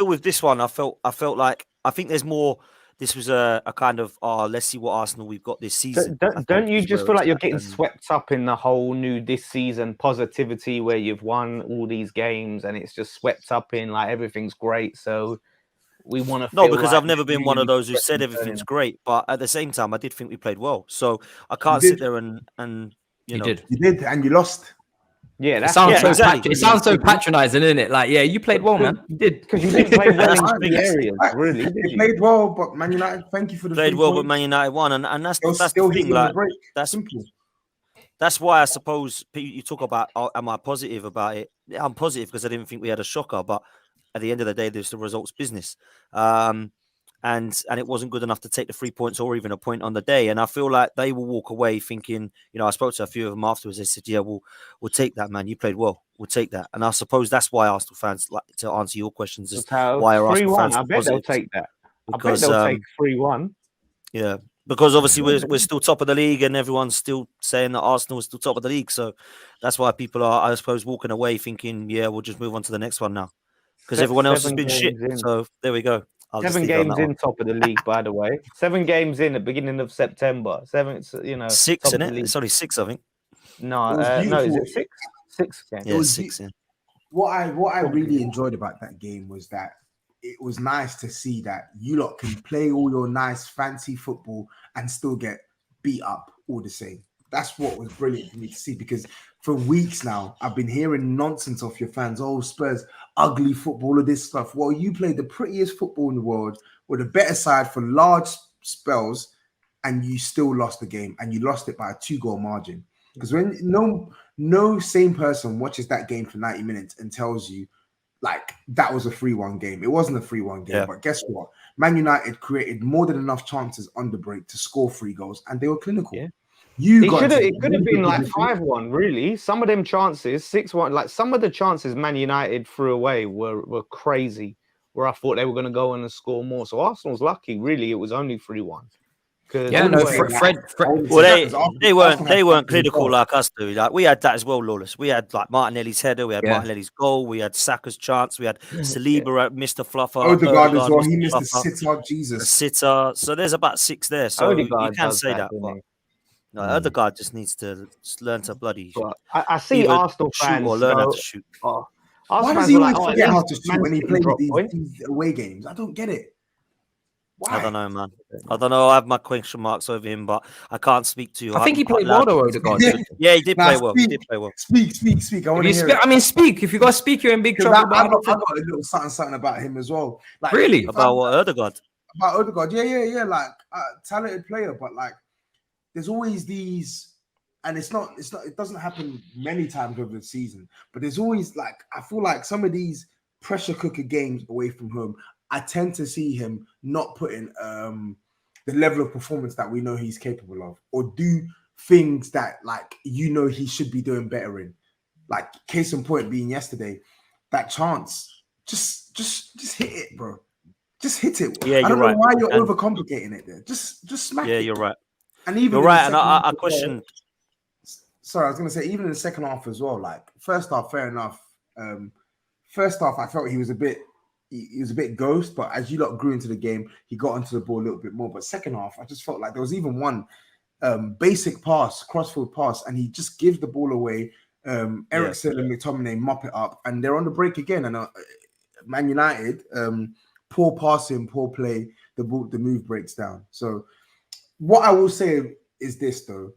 with this one, I felt like I think there's more. This was a kind of let's see what Arsenal we've got this season. Don't you just feel like you're getting swept up in the whole new this season positivity where you've won all these games and it's just swept up in like everything's great. So we want to. No, because I've never been one of those who said everything's great, but at the same time, I did think we played well. So I can't sit there and you did, and you lost. Yeah, it sounds so patronizing, isn't it? Like, yeah, you played well, man. You did, because you didn't play well in big areas. Really, you played well, but Man United. Thank you for the played well, but Man United won, and that's the thing. Like, that's simple. That's why I suppose you talk about, am I positive about it? Yeah, I'm positive because I didn't think we had a shocker, but at the end of the day, there's the results business. And it wasn't good enough to take the 3 points or even a point on the day. And I feel like they will walk away thinking, I spoke to a few of them afterwards. They said, yeah, we'll take that, man. You played well. We'll take that. And I suppose that's why Arsenal fans, like to answer your questions, is why are Arsenal fans I bet they'll take that. Because, I bet they'll take 3-1. Yeah, because obviously we're still top of the league and everyone's still saying that Arsenal is still top of the league. So that's why people are, I suppose, walking away thinking, yeah, we'll just move on to the next one now. Because everyone else has been shit. So there we go. 7 games in top of the league, by the way. 7 games in at the beginning of September. 7, 6, isn't it? It's only 6, I think. No, is it 6? 6 games. Yeah, 6. Yeah. What I really enjoyed about that game was that it was nice to see that you lot can play all your nice fancy football and still get beat up all the same. That's what was brilliant for me to see, because for weeks now, I've been hearing nonsense off your fans. Oh, Spurs, ugly football, all of this stuff. Well, you played the prettiest football in the world with a better side for large spells, and you still lost the game, and you lost it by a 2-goal margin. Because when no sane person watches that game for 90 minutes and tells you, like, that was a 3-1 game. It wasn't a 3-1 game, but guess what? Man United created more than enough chances on the break to score 3 goals, and they were clinical. Yeah. It could have been like 5-1, really. Some of them chances, 6-1, like some of the chances Man United threw away were crazy, where I thought they were going to go in and score more. So Arsenal's lucky, really. It was only 3-1. Yeah, no, Fred. Well, they weren't clinical like us do. Like we had that as well, Lawless. We had like Martinelli's header, we had Martinelli's goal, we had Saka's chance, we had Saliba missed a fluffer. Odegaard as well. He missed a sitter. Jesus, sitter. So there's about 6 there. So you can say that. No, Odegaard just needs to learn to bloody. I see Arsenal fans or learn how to shoot. Why does he always forget how to shoot when he plays these away games? I don't get it. Why? I don't know, man. I don't know. I have my question marks over him, but I can't speak to you. I think he played well, though, Odegaard. Yeah, he did play well. He did play well. Speak. I want to hear it. I mean, speak. If you got to speak, you're in big trouble. I got a little something about him as well. Like, really? About what, Odegaard? About Odegaard, yeah. Like, talented player, but like, there's always these, and it doesn't happen many times over the season, but there's always like, I feel like some of these pressure cooker games away from home, I tend to see him not putting the level of performance that we know he's capable of, or do things that he should be doing better in. Like, case in point being yesterday, that chance, just hit it, bro. Just hit it. Yeah, I don't know why you're overcomplicating it there. Just smack it. Yeah, you're right. And even you're right. And I questioned. sorry, I was going to say, even in the second half as well, like first half, fair enough. First half, I felt he was a bit ghost, but as you lot grew into the game, he got onto the ball a little bit more. But second half, I just felt like there was even one basic pass, crossfield pass, and he just gives the ball away. Ericsson and McTominay mop it up, and they're on the break again. And Man United, poor passing, poor play, the move breaks down. So what I will say is this, though.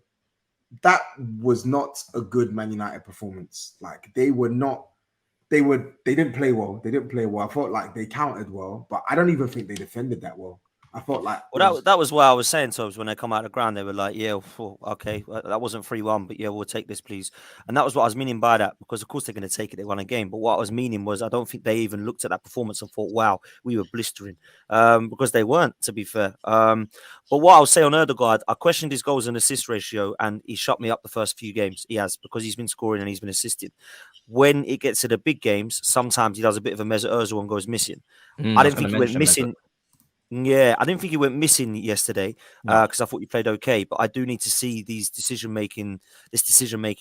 That was not a good Man United performance. Like they didn't play well. They didn't play well. I felt like they countered well, but I don't even think they defended that well. I felt like that was what I was saying, Tobs, when they come out of the ground, they were like, yeah, okay, that wasn't 3-1, but yeah, we'll take this, please. And that was what I was meaning by that, because of course they're going to take it, they won a game. But what I was meaning was I don't think they even looked at that performance and thought, wow, we were blistering, because they weren't, to be fair. But what I'll say on Ødegaard, I questioned his goals and assist ratio, and he shut me up the first few games. He has, because he's been scoring and he's been assisting. When it gets to the big games, sometimes he does a bit of a Mesut Ozil and goes missing. I didn't think he went missing. Yeah, I didn't think he went missing yesterday because I thought he played okay. But I do need to see this decision making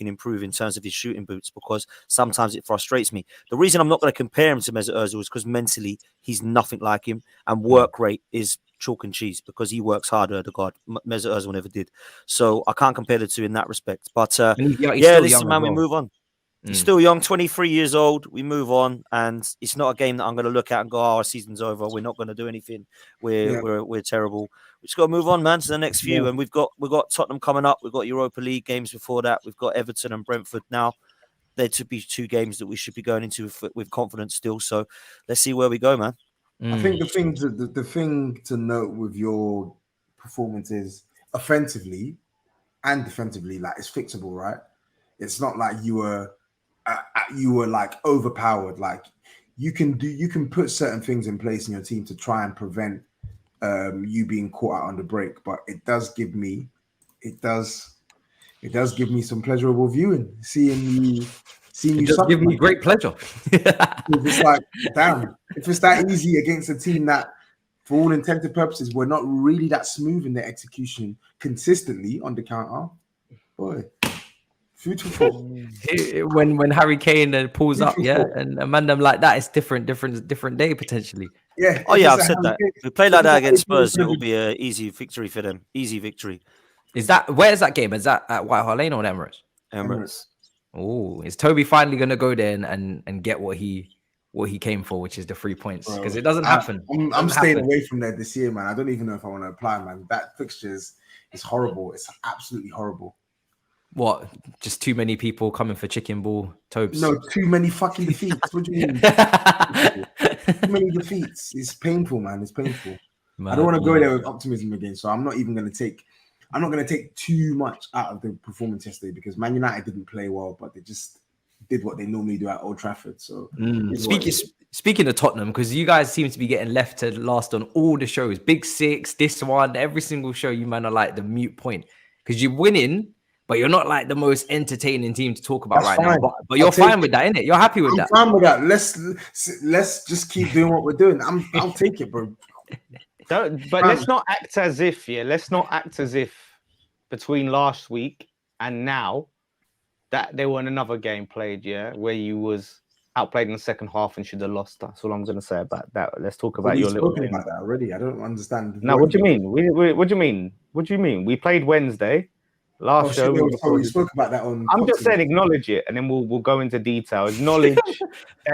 improve in terms of his shooting boots, because sometimes it frustrates me. The reason I'm not going to compare him to Mesut Ozil is because mentally he's nothing like him, and work rate is chalk and cheese because he works harder. Ødegaard, Mesut Ozil never did, so I can't compare the two in that respect. But this is man, we move on. He's still young, 23 years old. We move on, and it's not a game that I'm going to look at and go, "Oh, our season's over. We're not going to do anything. We're terrible." We just got to move on, man, to the next few. And we've got Tottenham coming up. We've got Europa League games before that. We've got Everton and Brentford now. There to be 2 games that we should be going into with confidence still. So let's see where we go, man. I think the thing to note with your performance is offensively and defensively, like it's fixable, right? It's not like you were like overpowered. Like you can put certain things in place in your team to try and prevent you being caught out on the break. But it does give me some pleasurable viewing, seeing you. It does give me great pleasure. It's like, damn, if it's that easy against a team that, for all intents and purposes, we're not really that smooth in their execution consistently on the counter, boy. Beautiful. When Harry Kane pulls up, and a man them like that, it's different day potentially. Yeah. Oh yeah, I've said that. If we play like that against Spurs, it will be an easy victory for them. Easy victory. Where is that game? Is that at White Hart Lane or Emirates? Emirates. Oh, is Toby finally gonna go there and get what he came for, which is the 3 points? Because it doesn't happen. I'm staying away from there this year, man. I don't even know if I want to apply, man. That fixture is horrible. It's absolutely horrible. What? Just too many people coming for chicken ball, Tobes? No, too many fucking defeats. What do you mean? Too many defeats. It's painful, man. It's painful. Man, I don't want to go there with optimism again, so I'm not going to take too much out of the performance yesterday, because Man United didn't play well, but they just did what they normally do at Old Trafford. So speaking of Tottenham, because you guys seem to be getting left to last on all the shows, Big Six, this one, every single show, you man are like the mute point because you're winning. But you're not like the most entertaining team to talk about now. But you're fine with that, innit? You're happy with that. I'm fine with that. Let's just keep doing what we're doing. I'll take it, bro. Let's not act as if, let's not act as if between last week and now that there weren't another game played, where you was outplayed in the second half and should have lost. That's all I'm going to say about that. Let's talk about your little thing about that already. I don't understand. No, what do you mean? What do you mean? What do you mean? We played Wednesday. Last show, we spoke about that on. I'm just saying, acknowledge it, and then we'll go into detail. Acknowledge.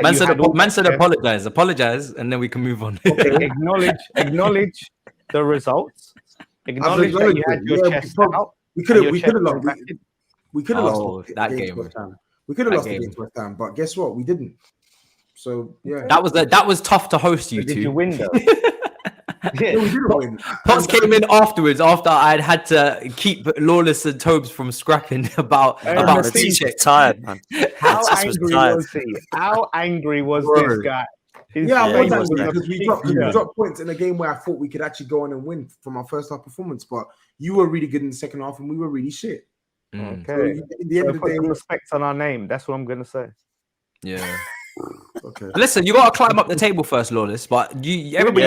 Man said apologize, and then we can move on. Okay, acknowledge the results. Acknowledge that you had your chest out. We could have lost. We could have lost that game. We could have lost against West Ham, but guess what? We didn't. So yeah, that was tough to host you. Did you win though? Pots came in afterwards after I'd had to keep Lawless and Tobes from scrapping about the t-shirt. Tired, man. How angry was this guy? I was angry because we dropped points in a game where I thought we could actually go on and win from our first half performance, but you were really good in the second half and we were really shit. Okay. So at the end of the day, respect on our name. That's what I'm gonna say. Yeah. Okay. Listen, you got to climb up the table first, Lawless. But everybody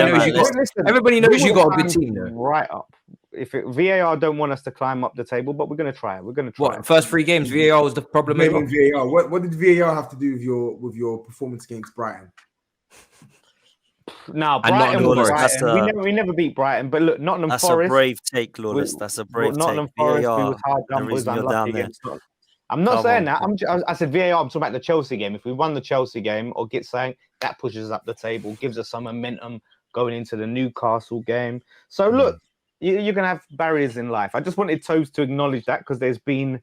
knows you got a good team. Though. Right up. VAR don't want us to climb up the table, but we're going to try. We're going to try. What, first 3 games, VAR was the problem as well? VAR. What did VAR have to do with your performance against Brighton? No, Brighton was Brighton. We never beat Brighton, but look, Nottingham Forest. That's a brave take, Lawless. That's a brave Nottingham take. Forest, VAR, we was hard done, was unlucky against. I'm not saying that. I said VAR. I'm talking about the Chelsea game. If we won the Chelsea game or get something, that pushes us up the table, gives us some momentum going into the Newcastle game. So look, you're going to have barriers in life. I just wanted Tobs to acknowledge that because there's been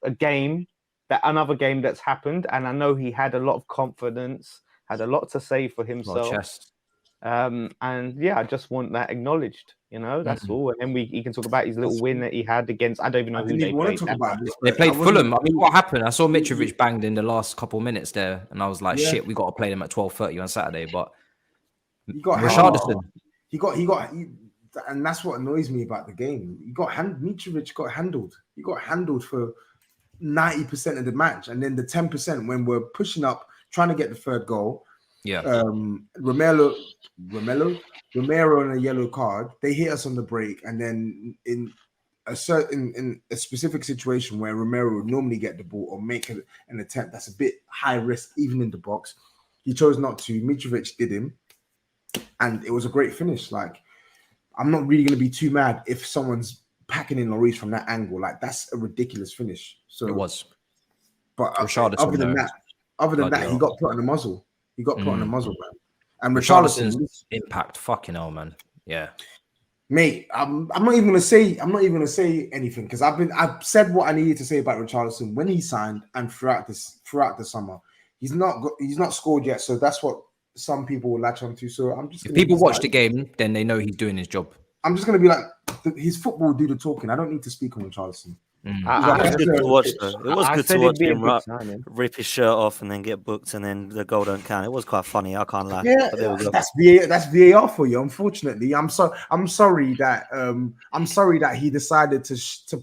another game that's happened, and I know he had a lot of confidence, had a lot to say for himself. And yeah, I just want that acknowledged. That's all. And then he can talk about his little win that he had against. I don't even know who they played. They played Fulham. I mean, what happened? I saw Mitrovic banged in the last couple minutes there, and I was like, "Shit, we got to play them at 12:30 on Saturday." But he got Richarlison. He got, and that's what annoys me about the game. Mitrovic got handled. He got handled for 90% of the match, and then the 10% when we're pushing up, trying to get the third goal. Yeah. Romero on a yellow card. They hit us on the break, and then in a specific situation where Romero would normally get the ball or make an attempt that's a bit high risk, even in the box, he chose not to. Mitrovic did him, and it was a great finish. Like, I'm not really going to be too mad if someone's packing in Lloris from that angle. Like, that's a ridiculous finish. So it was. But other than that, he got put on the muzzle. He got put on the muzzle, man. And Richarlison's impact, fucking hell, man. Yeah, mate. I'm not even gonna say anything because I've said what I needed to say about Richarlison when he signed and throughout the summer. He's not scored yet, so that's what some people will latch onto. So I'm just. If people watch the game, then they know he's doing his job. I'm just gonna be like, his football will do the talking. I don't need to speak on Richarlison. It was good to watch, though. It was good to watch him rip his shirt off and then get booked, and then the goal don't count. It was quite funny. I can't lie. Yeah, that's VAR for you. Unfortunately, I'm sorry that he decided to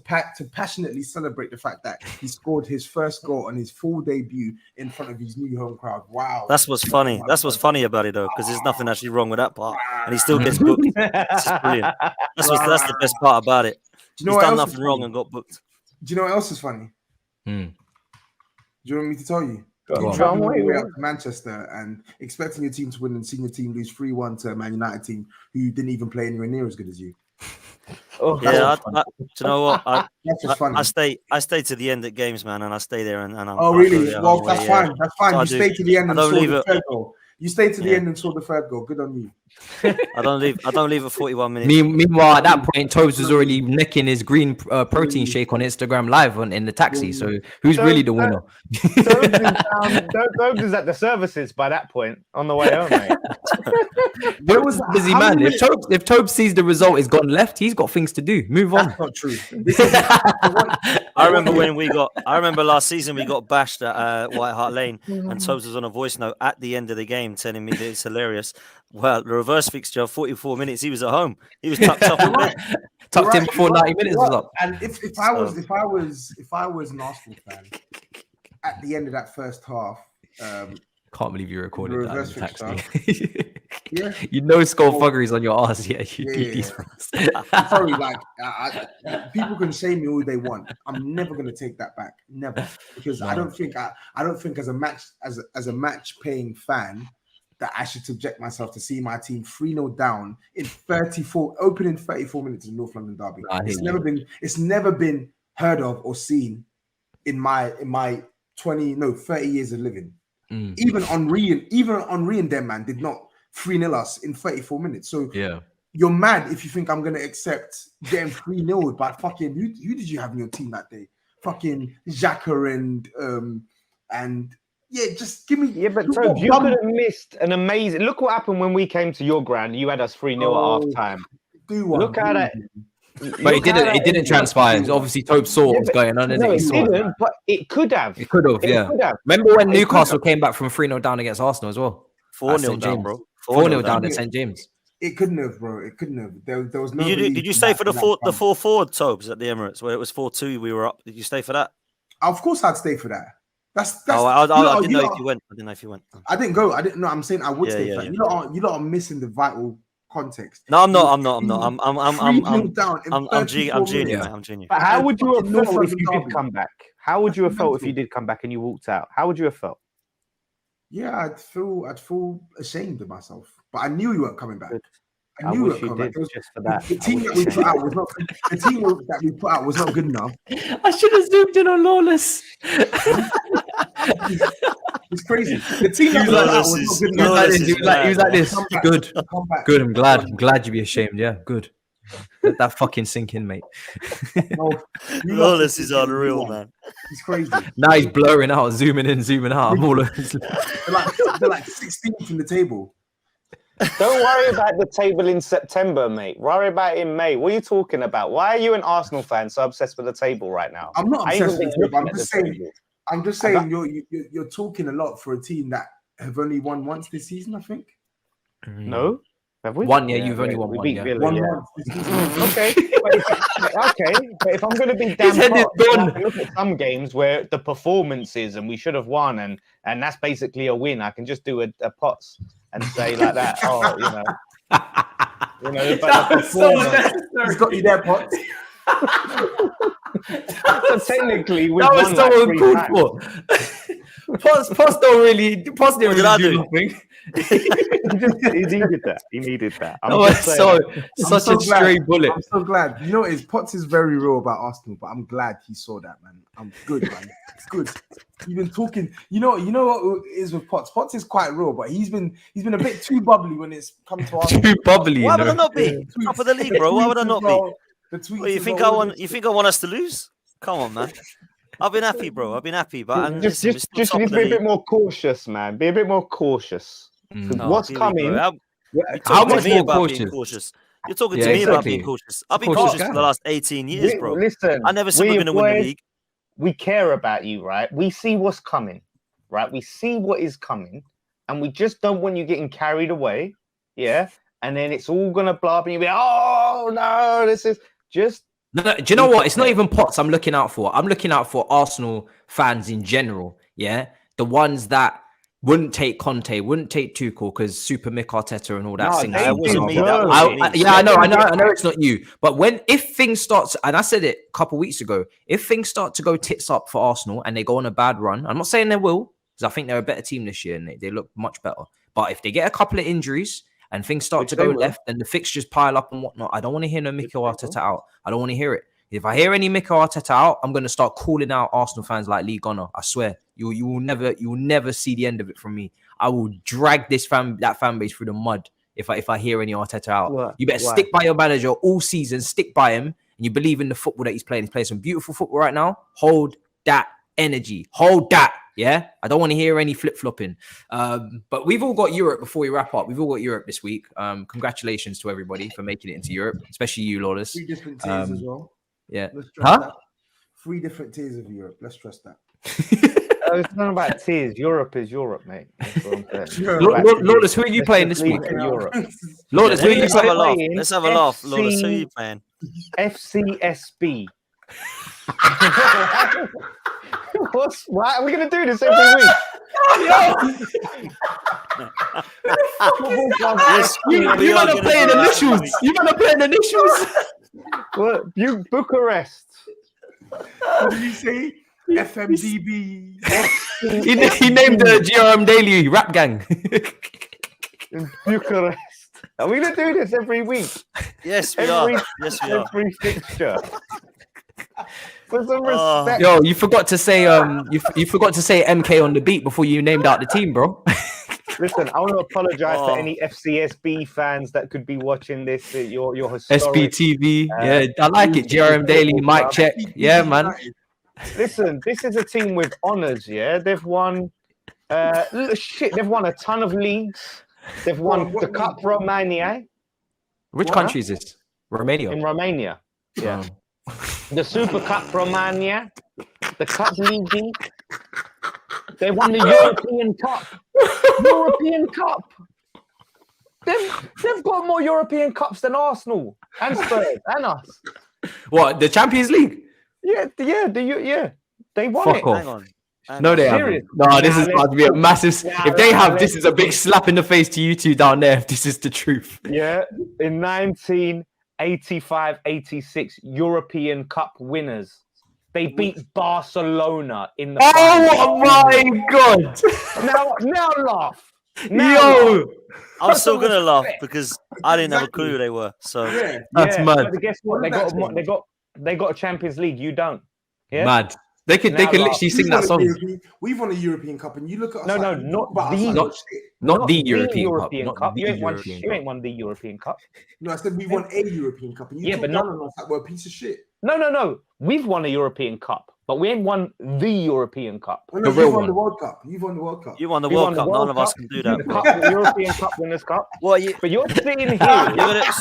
passionately celebrate the fact that he scored his first goal on his full debut in front of his new home crowd. Wow, that's what's funny. That's what's funny about it, though, because there's nothing actually wrong with that part, and he still gets booked. It's just brilliant. That's the best part about it. He's done nothing wrong and got booked. Do you know what else is funny? Do you want me to tell you? You're traveling all the way up to Manchester and expecting your team to win and seeing your team lose 3-1 to a Man United team who didn't even play anywhere near as good as you. Do you know what? I stay to the end at games, man, and I stay there and I'm. Oh, really? Well, that's fine. That's fine. So you stay to the end and saw the third goal. You stayed to the end and saw the third goal. Good on you. I don't leave at 41 minutes. Meanwhile, at that point, Tobs was already necking his green protein shake on Instagram Live in the taxi. So who's really the winner? Tobs is at the services by that point on the way home, mate. But it was a busy man. If Tobs sees the result is gone left, he's got things to do. Move on. That's not true. I remember last season we got bashed at White Hart Lane, and Tobs was on a voice note at the end of the game telling me that it's hilarious. Well, the reverse fixture, 44 minutes, he was at home. He was tucked up in bed. Tucked in before 90 minutes was up. And if I was an Arsenal fan at the end of that first half, can't believe you recorded that in the taxi. Yeah, you know skullduggery's on your ass. Yeah, sorry, like people can shame me all they want. I'm never going to take that back, never, because I don't think as a match paying fan that I should subject myself to see my team 3-0 down in 34 minutes in North London derby. It's never been heard of or seen in my 30 years of living. Even Henry and them, man, did not 3-0 us in 34 minutes. So yeah, you're mad if you think I'm gonna accept getting 3-0 by fucking who did you have in your team that day? Fucking Xhaka and yeah, just give me. Yeah, but Tobs, you could have missed an amazing. Look what happened when we came to your ground. You had us 3-0 at half time. Look at that. But it didn't transpire. Obviously, Tobes saw what was going on. No, it didn't, but it could have. It could have, yeah. Remember when Newcastle came back from 3-0 down against Arsenal as well? 4-0 down, bro. 4-0 down at St. James. It couldn't have, bro. It couldn't have. There was no. Did you stay for the 4-4 Tobes at the Emirates where it was 4-2? We were up. Did you stay for that? Of course, I'd stay for that. I didn't know if you went. I didn't know if you went. I didn't go. I didn't know. I'm saying I would stay for that. You lot are missing the vital context. No, I'm not. I'm 3-0 down in I'm 34 genuine, minutes. mate. I'm genuine. But how And would you have fucking felt if Northern you did Derby. come back? How would you have That's felt if you mental. did come back and you walked out? How would you have felt? Yeah, I'd feel ashamed of myself. But I knew you weren't coming back. Good. I I knew wish you you weren't coming did back. just for that. The team that we put out was not. The team that we put out was not good enough. I should have zoomed in on Lawless. It's crazy. The team that we put out was not good He was enough. like this. He was like this. Come back. Good. Come back. Good. I'm glad you'd be ashamed. Yeah. Good. Let that fucking sink in, mate. No, Lawless is unreal, man. He's crazy. Now he's blurring out, zooming in, zooming out. I'm all over. They're like 16th in the table. Don't worry about the table in September, mate. Worry about it in May. What are you talking about? Why are you an Arsenal fan so obsessed with the table right now? I'm not obsessed with it, but I'm just saying. Table. I'm just saying you're talking a lot for a team that have only won once this season. I think. No, have we? One, yeah, you've only won one. beat Yeah. Villa, One yeah. once this season. Okay, but if I'm going to be damn His head is hot, I gone. can look at some games where the performances and we should have won, and that's basically a win. I can just do a pots and say like that. Oh, but the performance. He's got you there, Potts. So technically, we That was won so like 3 uncalled times. for. Pots don't really. Pots didn't What did I really do do? nothing. He needed that. He needed that. I'm That was just saying. such a stray bullet. I'm so glad. You know, what it is Potts is very real about Arsenal, but I'm glad he saw that, man. I'm good, man. It's good. You've been talking. You know what it is with Potts. Potts is quite real, but he's been a bit too bubbly when it's come to Arsenal. Too bubbly. Why You would I know? not be top of the league, bro? Why would I not be? The tweets Well, you as think well, I want? You think I want us to lose? Come on, man. I've been happy, bro. I've been happy, but Just be be a bit more cautious, man. Be a bit more cautious. What's coming? How Talking much to me more about being cautious? cautious. You're talking Yeah, to me about exactly. being cautious. I've been Cautious cautious guy. for the last 18 years, bro. Listen, I never said we're going to win the league. We care about you, right? We see what's coming, right? We see what is coming, and we just don't want you getting carried away, yeah? And then it's all going to blow up, and you'll be, oh, no, this is just... No, do you know what? It's not even Potts I'm looking out for. I'm looking out for Arsenal fans in general, yeah? The ones that wouldn't take Conte, wouldn't take Tuchel because Super Mick Arteta and all that. No, That wasn't me. That wasn't me. Yeah, I know it's not you. But if things start, and I said it a couple of weeks ago, if things start to go tits up for Arsenal and they go on a bad run, I'm not saying they will, because I think they're a better team this year and they look much better. But if they get a couple of injuries and things start to go left and the fixtures pile up and whatnot, I don't want to hear no Mikel Arteta out. I don't want to hear it. If I hear any Mikel Arteta out, I'm going to start calling out Arsenal fans like Lee Gunner. I swear, you will never see the end of it from me. I will drag that fan base through the mud if I hear any Arteta out. You better stick by your manager all season, stick by him, and you believe in the football that he's playing. He's playing some beautiful football right now. Hold that energy. Hold that. Yeah, I don't want to hear any flip-flopping. But we've all got Europe before we wrap up. We've all got Europe this week. Congratulations to everybody for making it into Europe, especially you, Lawless. 3 different tiers as well. Yeah. Let's stress that. 3 different tiers of Europe. Let's stress that. It's not about tears. Europe is Europe, mate. That's what I'm saying. Lawless, who are you playing this week? Europe. Lawless, who are you Let's have a laugh. playing? Let's have a laugh. Lawless, who are you playing? FCSB. Why are we going to do this every week? You might have playing initials. You might have playing initials. What? Bucharest. What did you say? FMDB. He named the GRM Daily rap gang. In Bucharest. Are we going to do this every week? Yes, we are. Every fixture. For some respect. Yo, you forgot to say you forgot to say MK on the beat before you named out the team, bro. Listen, I want to apologize to any FCSB fans that could be watching this. Your historic SBTV, yeah, I like it. GRM Daily, mic check, yeah, man. Listen, this is a team with honors. Yeah, they've won. They've won a ton of leagues. They've won the Cup Romania. Which country is this? Romania. In Romania, yeah. The Super Cup Romania, the Cup League. They won the European Cup. European Cup. They've got more European Cups than Arsenal and Spurs and us. What, the Champions League? Yeah. They won Fuck it. off. Hang on. No, they Serious? haven't. No, this is about to be a massive. Nah, If they nah, have, this is a big slap in the face to you two down there. If this is the truth. Yeah, in 1985-86 European Cup winners. They beat Barcelona in the final. Oh my god! Now laugh. Now Yo, laugh. I'm still gonna laugh because I didn't have a clue who they were. So Yeah. that's mad. But guess what? They got a Champions League. You don't. Yeah. Mad. They could literally sing that song. We've won a European Cup, and you look at us. No, like, not but the- us like, not- shit. Not the the European Cup. European Not Cup. the You ain't European you Cup. ain't won the European Cup. No, I said we won a European Cup, and you Yeah, talk but down not- on us like we're a piece of shit. No. We've won a European Cup, but we ain't won the European Cup. Oh, no, The you've real won one. the World Cup. You've won the World Cup. you won the We World won the Cup. World None of us Cup, can do that, the bro. Cup, the European Cup Winners' Cup. What you? But you're sitting here.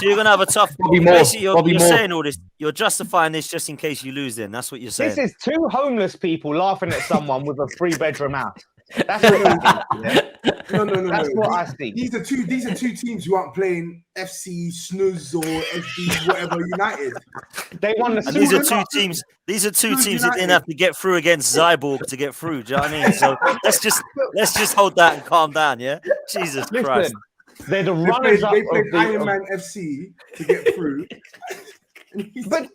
You're gonna have a tough. Probably more, Basically, you're probably more. saying all this. You're justifying this just in case you lose. Then that's what you're saying. This is two homeless people laughing at someone with a 3-bedroom house. That's what it is. Yeah? No. That's what I see. These are two teams who aren't playing FC Snooze or FD whatever United. They won the And these are Super two teams. These are two Who's teams that didn't United? have to get through against Zyborg to get through. Do you know what I mean? So let's just hold that and calm down. Yeah. Jesus Christ. Listen, they're the They runners played, up they played of the. Iron Man FC to get through. But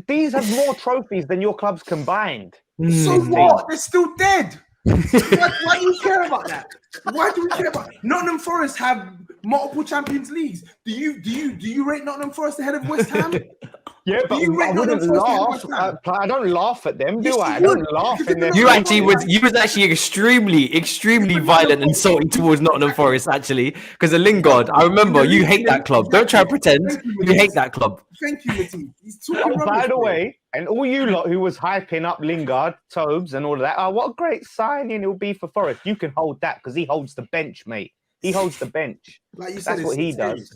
these have more trophies than your clubs combined. So Mm. what? They're still dead. Why do you care about that? Why do we care about Nottingham Forest have multiple Champions Leagues? Do you rate Nottingham Forest ahead of West Ham? Yeah, but you I rate wouldn't Nottingham laugh. Forest ahead of West Ham? I don't laugh at them, do Yes, I? you I don't would. laugh in their. You was actually extremely violent and salty towards Nottingham Forest actually because of Lingard. I remember you hate that club. Don't try to pretend you hate that club. Thank you, Matisse. He's talking Oh, by rubbish, the mate. way, and all you lot who was hyping up Lingard, Tobs, and all of that, oh, what a great signing it'll be for Forest. You can hold that because he holds the bench, mate. He holds the bench. Like you said, That's what he does.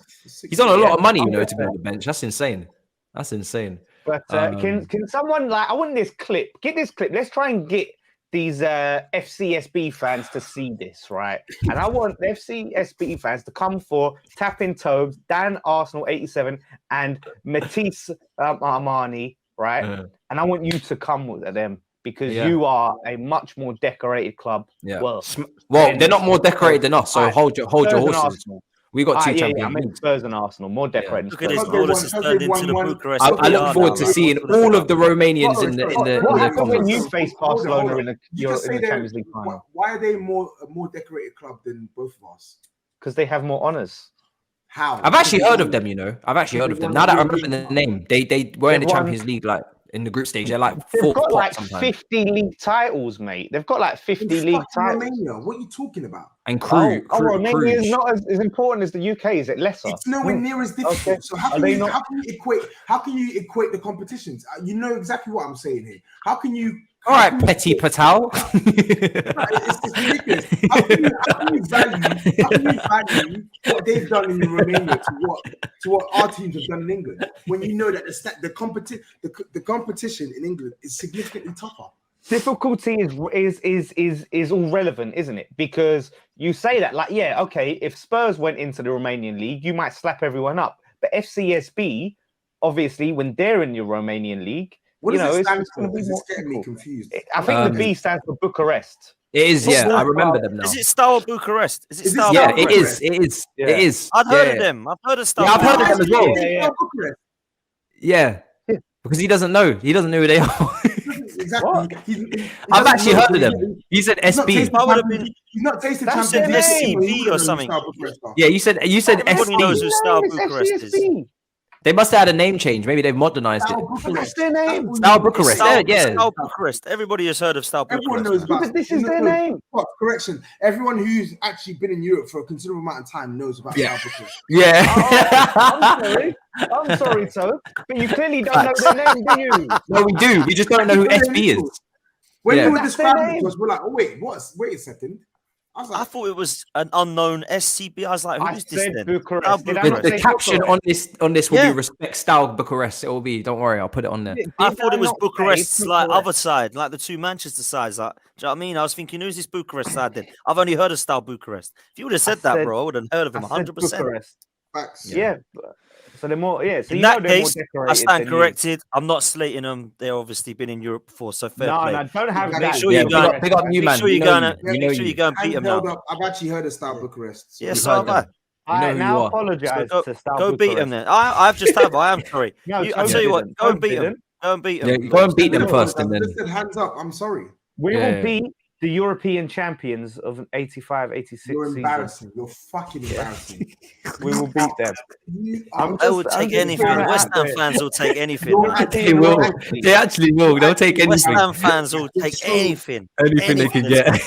He's on a lot of money, you know, to be on the bench. That's insane. That's insane. But can someone I want this clip? Get this clip. Let's try and get these FCSB fans to see this, right? And I want the FCSB fans to come for TapinTobs, Dan Arsenal 87, and Matisse Armani, right? And I want you to come with them because you are a much more decorated club. Yeah. Well, They're not more decorated than us, so Alright, hold your Spurs and horses. Arsenal. We got two I Champions meant Leagues. Spurs and Arsenal, more decorated. Look at than this. Spurs. Lawless has turned into the 1-1. Bucharest. I of the look yard forward now, to man. seeing all of the Romanians in the What happened when comments. you faced Barcelona in the Champions League final? Why are they a more decorated club than both of us? Because they have more honours. How? I've actually heard of them, you know. I've actually heard of them. Now that I remember the name, they were in the Champions League, like in the group stage. They're like They've fourth got pot like sometimes. 50 league titles, mate. They've got like 50 It's league fucking titles. Romania. What are you talking about? And Romania is Cruz. not as important as the UK. Is it lesser? It's nowhere near as difficult. Okay. So how can you equate the competitions? You know exactly what I'm saying here. How can you? All right, Petty Patel. It's ridiculous. How can you value what they've done in Romania to what our teams have done in England when you know that the competition in England is significantly tougher? Difficulty is all relevant, isn't it? Because you say that, like, yeah, okay, if Spurs went into the Romanian league, you might slap everyone up. But FCSB, obviously, when they're in your Romanian league, What you does know, it stand it's for? going to be Because more it's getting me difficult. confused. I think the B stands for Bucharest. It is, yeah. I remember them now. Is it Steaua Bucharest? Is it Steaua Yeah, it Bucharest? is. Yeah. It is. I've heard Yeah. of them. I've heard of Steaua. Yeah, I've heard of them as well. Yeah. Yeah. Because he doesn't know. He doesn't know who they are. Exactly. What? I've actually heard of them. He said SB. I would have been. He's not tasted That's Champions their League. name. He would've or known something. Steaua Bucharest are. Yeah, you said Everybody knows SB. who Steaua It's Bucharest is. FCSB. They must have had a name change. Maybe they've modernized it. Steaua Bucharest. That's their name. Steaua Bucharest. Yeah. Steaua Bucharest. Everybody has heard of Steaua Everyone Bucharest. knows about But this is their name. What? Correction. Everyone who's actually been in Europe for a considerable amount of time knows about Yeah. Steaua Bucharest. Yeah. I'm sorry, Toe, but you clearly don't know their name, do you? No, we do. We just don't know who SB is. When Yeah. you were That's their describing it name. to us, we're like, oh wait a second. I was I like, thought it was an unknown SCB. I was like, I who is this said then? Bucharest. Steaua Did I The, not Bucharest. the say caption Bucharest? on this will Yeah. be respect style Bucharest. It will be. Don't worry, I'll put it on there. I Did thought it was not say Bucharest's like Bucharest? other side, like the two Manchester sides. Like, do you know what I mean? I was thinking, who's this Bucharest side then? I've only heard of Steaua Bucharest. If you would have said that, said- bro, I would have heard of him I said 100%. Bucharest. Facts. Yeah. So they're more. Yeah. So In you know that they're more case, decorated. I stand than you. corrected. I'm not slating them. They've obviously been in Europe before, so fair No, play. no, don't have Make that. sure you go and- big up you, Make man. sure you We go know and you. We make know sure you you. go and beat them now. Held up. I've actually heard of Star Bucharest. So Yes, We've so heard have I. them. We know who now you are. apologize So to Star go beat them Bucharest. then. I've just have. I am sorry. No, I'll Tobes tell you what. didn't. Go and Tobes beat them. didn't. Go and beat them. Yeah, go and beat them No, first, I and then just said hands up. I'm sorry. We Yeah. will beat the European champions of 85, 86 You're season. embarrassing. You're fucking embarrassing. We will beat them. I will take anything. putting it West out Ham there. fans will take anything. You're man. actually they will. Actually, They actually will. They'll take West anything. Ham fans will take so- anything. Anything they can get.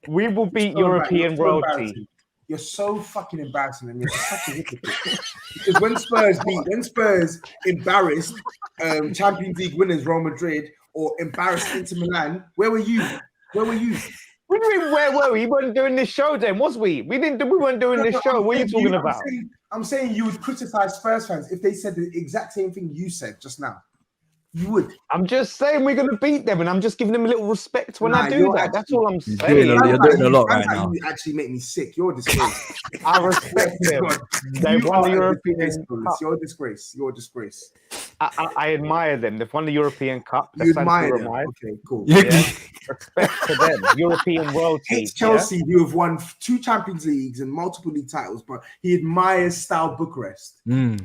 we will beat so European embarrassing. royalty. You're so fucking embarrassing, and you're such a hypocrite. Because when Spurs embarrassed Champions League winners Real Madrid or embarrassed Inter Milan, where were you? Where were you? What do you mean, where were we? We weren't doing this show then, was we? We weren't doing this show. What are you talking about? I'm saying you would criticize Spurs fans if they said the exact same thing you said just now. You would. I'm just saying we're going to beat them, and I'm just giving them a little respect when I do you're that. That's all I'm saying. You're doing a lot right now. You actually make me sick. You're a disgrace. I respect them. They You won the are a European disgrace, Cup. Lawless. You're a disgrace. You're a disgrace. I admire them. They've won the European Cup. You That's admire something to them. admire. Okay, cool. Yeah. Respect to them. European royalty. Hates Chelsea, who have won 2 Champions Leagues and multiple league titles, but he admires Steaua Bucharest. Who,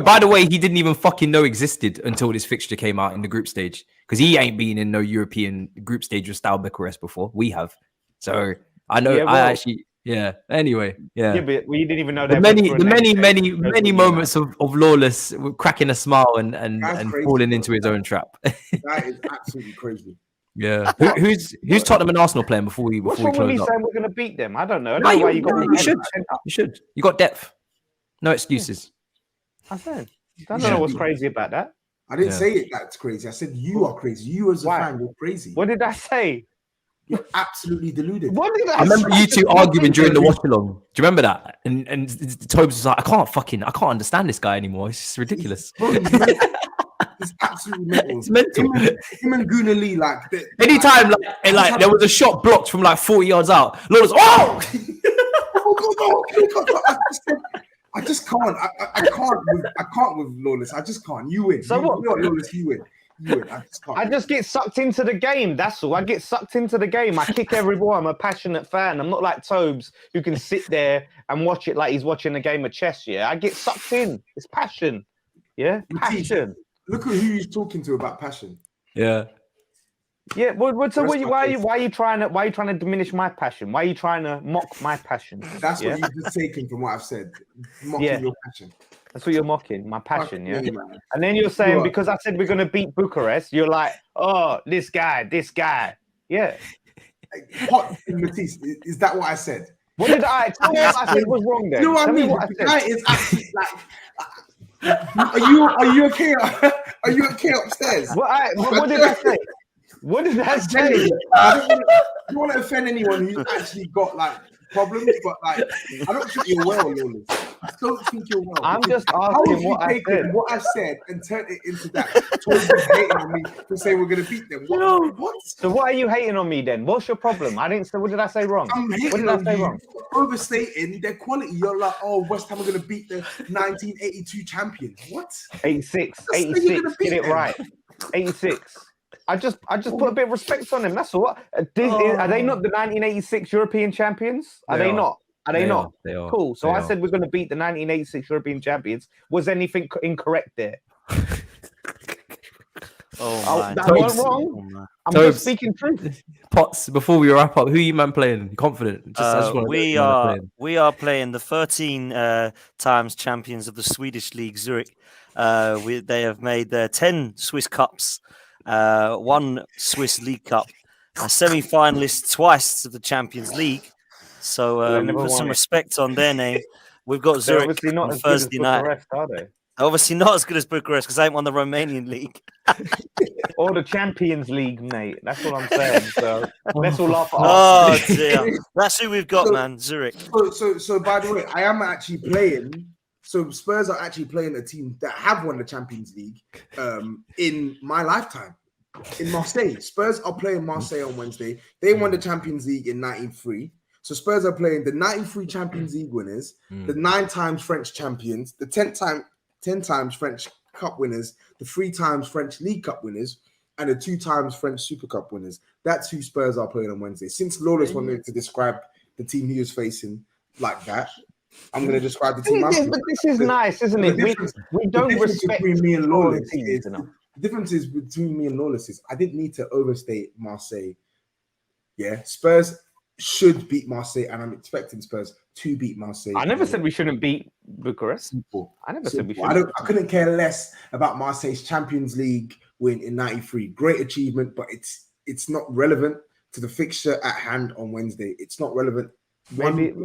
by the way, he didn't even fucking know existed until this fixture came out in the group stage, because he ain't been in no European group stage with Steaua Bucharest before. We have, so I know. Yeah, well, I actually, yeah. Anyway, yeah. Yeah, but we didn't even know The that. many moments of Lawless cracking a smile and crazy, falling bro. into his own trap. That is absolutely crazy. Yeah. Who's Tottenham and Arsenal playing before we What's wrong with me close up? saying we're going to beat them? I don't know. I No, don't know why you got me. you should. You should. You got depth. No excuses. I said. I don't know what's crazy about that. I didn't say it that's crazy. I said you are crazy. You as a fan, you're crazy. What did I say? You're absolutely deluded. What did I remember say? you two arguing during the watch along. Do you remember that? And Tobes was like, I can't understand this guy anymore. It's just ridiculous. Bro, he's mental. He's absolutely mental. It's mental. Him and Guna Lee, like Anytime like there was a shot blocked from like 40 yards out, Lawless, oh! I just can't. I can't with Lawless. I just can't. You win. So what? Lawless, you win. You win. I just can't. I just get sucked into the game. That's all. I get sucked into the game. I kick every ball. I'm a passionate fan. I'm not like Tobes, who can sit there and watch it like he's watching a game of chess. Yeah, I get sucked in. It's passion. Yeah, passion. Look at who he's talking to about passion. Yeah. Yeah. Why are you trying to diminish my passion? Why are you trying to mock my passion? That's what you've just taken from what I've said. Mocking your passion. That's what you're mocking, my passion, yeah? Man. And then you're saying, because I said we're going to beat Bucharest, you're like, oh, this guy. Yeah. Hot Matisse, is that what I said? What did I tell me what I said was wrong then? You know what I mean? The guy is actually like, are you okay? Are you okay upstairs? What did I say? What did I say? I don't want to offend anyone who's actually got like problems, but like I don't think you're well, Lawless. I don't think you're well. I'm just asking what I said and turn it into that. Totally hating on me to say we're gonna beat them. What? So why are you hating on me then? What's your problem? I didn't say. What did I say wrong? I'm hating what did I on say you. wrong? Overstating their quality. You're like, oh, West Ham are gonna beat the 1982 champions. What? 86. Get it right. 86. I just put a bit of respect on them. That's all. Are they not the 1986 European champions? Are they not? Are they not? They are. Cool. So I said we're going to beat the 1986 European champions. Was anything incorrect there? That wasn't wrong. I'm just speaking truth. Potts, before we wrap up, who are you man playing? You confident? We are playing the 13 times champions of the Swedish League, Zurich. They have made 10 Swiss Cups. 1 Swiss League Cup, a semi-finalist twice of the Champions League. So put some respect on their name. We've got Zurich obviously not on as Thursday good as night. Bucharest, are they? Obviously not as good as Bucharest because they ain't won the Romanian league. Or the Champions League, mate. That's what I'm saying. So let's all laugh at us. Oh dear, that's who we've got, man. Zurich. So by the way, I am actually playing. So Spurs are actually playing a team that have won the Champions League in my lifetime. In Marseille, Spurs are playing Marseille on Wednesday. They won the Champions League in 1993. So Spurs are playing the 93 Champions League winners, the 9 times French champions, the 10 times French Cup winners, the 3 times French League Cup winners, and the 2 times French Super Cup winners. That's who Spurs are playing on Wednesday. Since Lawless wanted to describe the team he was facing like that, I'm going to describe the team. But this is nice, isn't it? We don't respect between me and Lawless. teams, The difference is between me and Lawless is I didn't need to overstate Marseille. Yeah, Spurs should beat Marseille, and I'm expecting Spurs to beat Marseille. I never said we shouldn't beat Bucharest. Simple. I never said we should. I couldn't care less about Marseille's Champions League win in '93. Great achievement, but it's not relevant to the fixture at hand on Wednesday. It's not relevant. It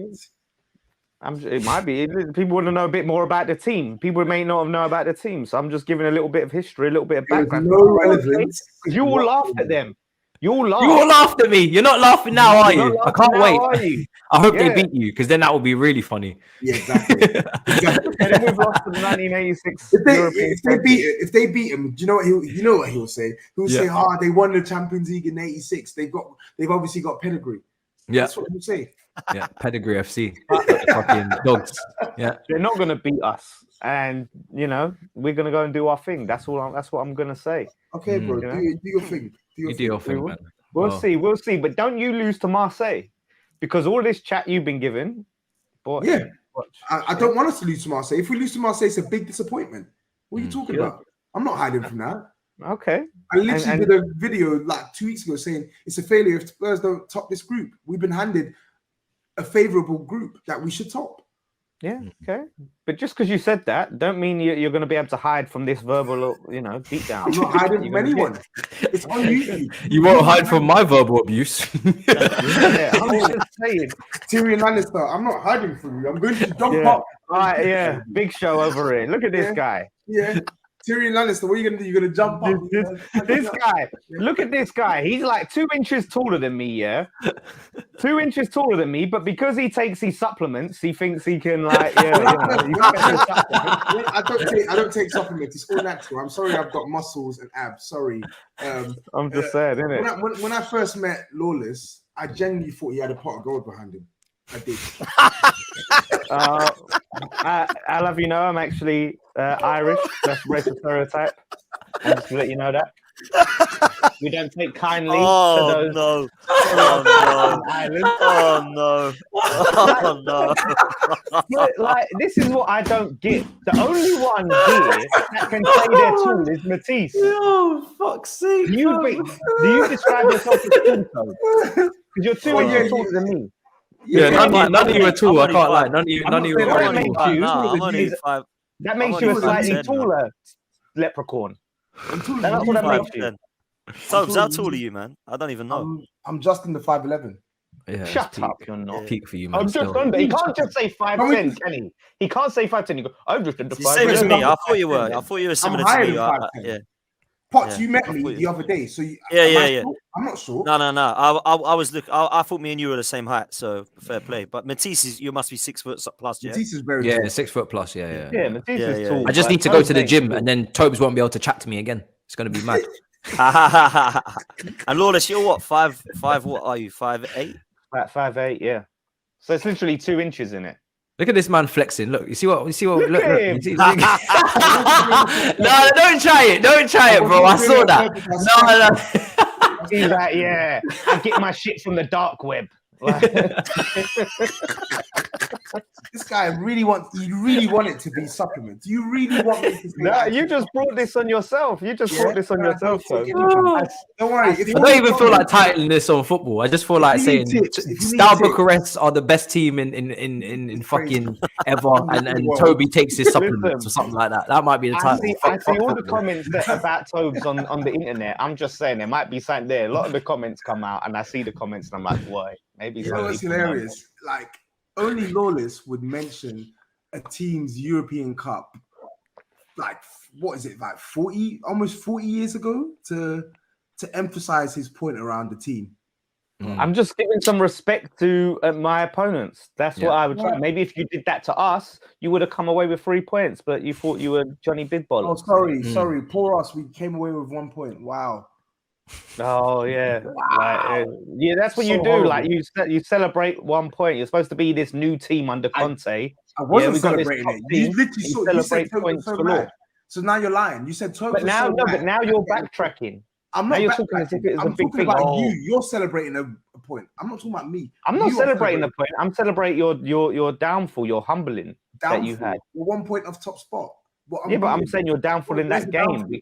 might be. People want to know a bit more about the team. People may not know about the team, so I'm just giving a little bit of history, a little bit of background. No relevance. You all laughed at them. You all laughed at me. You're not laughing now, are you? I can't wait. Are you? I hope they beat you, because then that will be really funny. Yeah, exactly. And then we've lost to the 1986 if they beat him, do you know what he'll say? He'll say, they won the Champions League in '86. They've obviously got pedigree. Yeah, that's what he'll say. Yeah, pedigree FC. Fucking dogs. Yeah, they're not gonna beat us, and we're gonna go and do our thing. That's what I'm gonna say. Okay, bro. Do your thing. Do your thing, man. We'll see. But don't you lose to Marseille, because all this chat you've been given. But I don't want us to lose to Marseille. If we lose to Marseille, it's a big disappointment. What are you talking about? I'm not hiding from that. Okay. I literally did a video like 2 weeks ago saying it's a failure if Spurs don't top this group. We've been handed a favorable group that we should top. Yeah, okay. But just because you said that, don't mean you're going to be able to hide from this verbal, deep down. I'm not hiding from anyone. It's on YouTube. You won't hide from my verbal abuse. Yeah, I'm just saying. Tyrion Lannister, I'm not hiding from you. I'm going to jump up. All right, yeah. Big show over here. Look at this guy. Yeah. Tyrion Lannister, what are you going to do? You're going to jump up. This guy. Look at this guy. He's like 2 inches taller than me, yeah? 2 inches taller than me, but because he takes these supplements, he thinks he can, like, I don't take supplements. It's all natural. I'm sorry I've got muscles and abs. Sorry. I'm just saying, innit? When I first met Lawless, I genuinely thought he had a pot of gold behind him. I did. I'll have you know, I'm actually Irish. That's racial stereotype. I'm just to let you know that. We don't take kindly to those. No. Oh no. But, like, this is what I don't get. The only one here that can play their tool is Matisse. Oh, fuck's sake. Do you describe yourself as tool code? Because you're 2 inches taller than me. Yeah, none of you are tall. I can't lie. None of you are tall. That makes you a slightly taller leprechaun. That's what that makes you. Tobs, how tall are you, man? I don't even know. I'm just in the 5'11". Yeah, shut up, you're not. Peak for you, man. I'm just under. He can't just say 5'10", can he? He can't say 5'10". You go, I'm just under 5'11". Same as me. I thought you were. I thought you were similar to me. Yeah. Potts, you met me the other day, so yeah. I'm not sure. No. I was looking. I thought me and you were the same height, so fair play. But Matisse, you must be 6 foot plus. Yeah, Matisse is very tall. 6 foot plus. Yeah. Matisse is tall. I just need to go to the gym, and then Tobes won't be able to chat to me again. It's going to be mad. And Lawless, you're what? 5'5"? What are you? 5'8"? 5'8", yeah. So it's literally 2 inches in it. Look at this man flexing. Look, you see what? Look. Look. No, don't try it, bro. I saw that. No. He's like, yeah, I get my shit from the dark web. This guy really want it to be supplements. You really want me to say no, you just brought this on yourself. Don't worry. I don't even feel like titling this on football. I just feel like saying Star Bucharest are the best team in fucking ever, and Toby takes his supplements or something like that. That might be the title. I see all the comments about Tobes on the internet. I'm just saying there might be something there. A lot of the comments come out, and I see the comments, and I'm like, why? Maybe it's hilarious. Like, only Lawless would mention a team's European Cup, like, what is it, like almost 40 years ago, to emphasize his point around the team. I'm just giving some respect to my opponents. That's what I would try. Maybe if you did that to us, you would have come away with 3 points, but you thought you were Johnny Big Ball. Oh, sorry. Poor us. We came away with 1 point. Wow. Oh yeah, Wow. yeah. That's what So you do. horrible. Like you celebrate 1 point. You're supposed to be this new team under Conte. I wasn't we got this celebrating top it. team. You literally You saw. You said celebrate Tobes was points so galore. mad. So now you're lying. You said Tobes But was now, so no, mad. but now you're backtracking. I'm Now not you're talking as if it was a I'm big talking thing. about Oh, you. You're celebrating a point. I'm not talking about me. I'm not You are celebrating the point. I'm celebrating your downfall, your humbling that you had. You're 1 point off top spot. Well, Yeah, but I'm saying your downfall in Where's that the game downfall?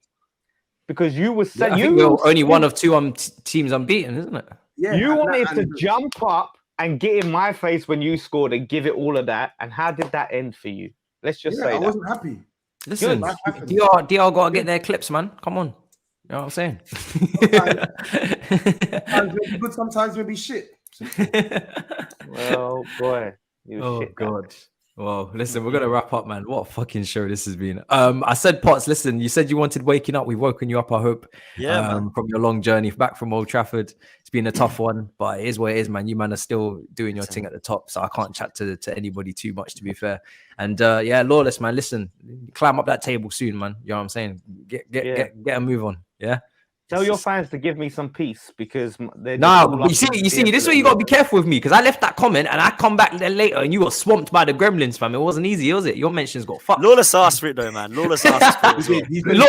because you were I saying think we're only one of two teams unbeaten, isn't it? Yeah, you and wanted that- to and- jump up and get in my face when you scored and give it all of that. And how did that end for you? Let's just say I that. wasn't happy. Listen, Life happens. DR got to get their clips, man. Come on. You know what I'm saying? Sometimes maybe good, sometimes maybe shit. Well, boy, you Oh shit. God. Well, listen, we're gonna wrap up, man. What a fucking show this has been. I said, Potts, listen, you said you wanted waking up. We've woken you up, I hope. Yeah, man. From your long journey back from Old Trafford. It's been a tough one, but it is what it is, man. You man are still doing your thing at the top, so I can't chat to anybody too much, to be fair. And yeah, Lawless, man, listen, climb up that table soon, man. You know what I'm saying? Get a move on. Yeah. Tell your fans to give me some peace because they're just Nah, all but up you see, in this the is where you got to be careful with me because I left that comment and I come back there later and you got swamped by the gremlins, fam. It wasn't easy, was it? Your mentions got fucked. Lawless asked for it though, man. Lawless asked for it as well.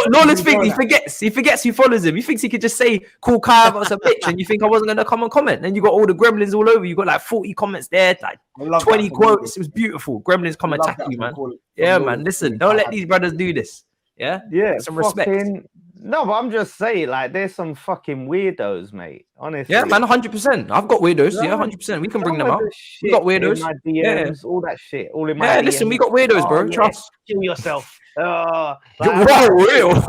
Lawless thinks he forgets who follows him. He thinks he could just say call Kai was a bitch and you think I wasn't gonna come and comment. Then you got all the gremlins all over. You got like 40 comments there, like 20 quotes. It was beautiful. Gremlins come attack you, man. Yeah, man. Listen, don't let these brothers do this. Yeah, some respect. No, but I'm just saying, like, there's some fucking weirdos, mate. Honestly. Yeah, man, 100%. I've got weirdos. Yeah, 100%. We can bring them out. We got weirdos. In my DMs, all that shit. All in my DMs. Listen, we got weirdos, bro. Yeah, Trust. kill yourself. Whoa, real.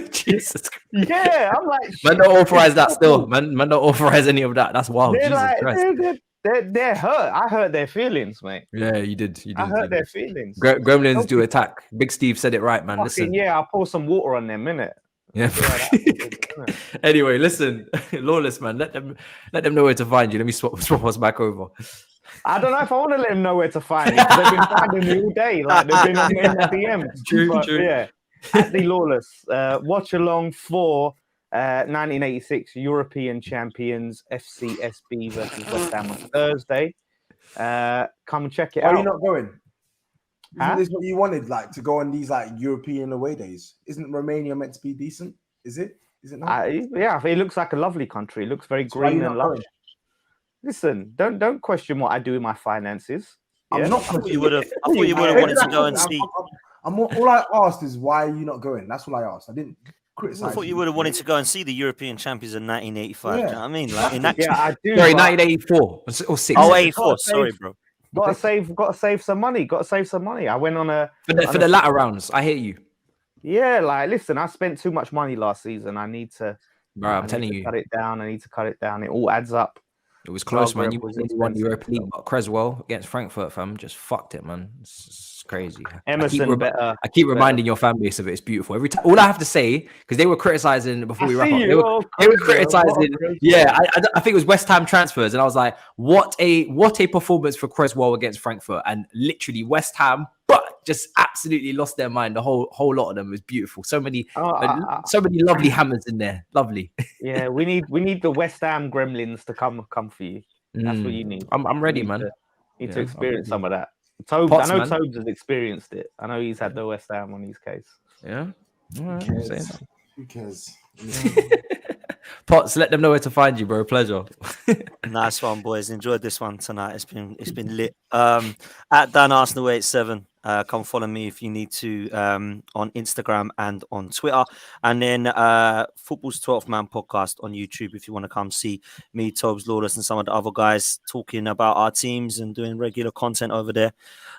Jesus. Yeah, I'm like, man, don't authorize that still. Man, don't authorize any of that. That's wild. They're Jesus like, Christ. They're hurt. I hurt their feelings, mate. Yeah, you did. I hurt their feelings. Gremlins do attack. Big Steve said it right, man. Listen. Yeah, I'll pour some water on them, innit? Yeah. Anyway, listen, Lawless, man. Let them know where to find you. Let me swap us back over. I don't know if I want to let them know where to find me because they've been finding me all day. Like they've been on me in the DMs. True. Yeah. At the Lawless, watch along for 1986 European champions FCSB versus West Ham on Thursday. Come and check it out. Are you not going? Huh? Isn't this what you wanted, like to go on these like European away days? Isn't Romania meant to be decent? Is it? Is it not? Yeah, it looks like a lovely country. It looks very green and lush. Listen, don't question what I do with my finances. I'm not. I thought you would have wanted to go and see. All I asked is why are you not going? That's all I asked. I didn't criticize. I thought you would have wanted to go and see the European champions in 1985. Yeah. Do you know what I mean? Like in that. Yeah, I do. Sorry, 1984 or 6. Oh, 84. Sorry, bro. Gotta save some money. I went on for the latter rounds. I hear you. Yeah, like listen, I spent too much money last season. I need to. Bro, I'm telling you, cut it down. I need to cut it down. It all adds up. It was close, man. You was won the Europa League, but Creswell against Frankfurt, fam, just fucked it, man. It's crazy. Emerson better. I keep reminding your fan base of it. It's beautiful. Every time, all I have to say, because they were criticizing before we wrap up. They were criticizing. Yeah, I think it was West Ham transfers, and I was like, what a performance for Creswell against Frankfurt, and literally West Ham, but just absolutely lost their mind. The whole lot of them was beautiful. So many lovely hammers in there. Lovely. Yeah, we need the West Ham gremlins to come for you. That's what you need. I'm ready, man. You need to experience some of that. Tobes, I know Tobes has experienced it. I know he's had the West Ham on his case. Yeah. Who cares? Potts, let them know where to find you, bro. Pleasure. Nice one, boys. Enjoyed this one tonight. It's been lit. At Dan Arsenal 87. Come follow me if you need to on Instagram and on Twitter. And then Football's 12th Man podcast on YouTube if you want to come see me, Tobs, Lawless, and some of the other guys talking about our teams and doing regular content over there.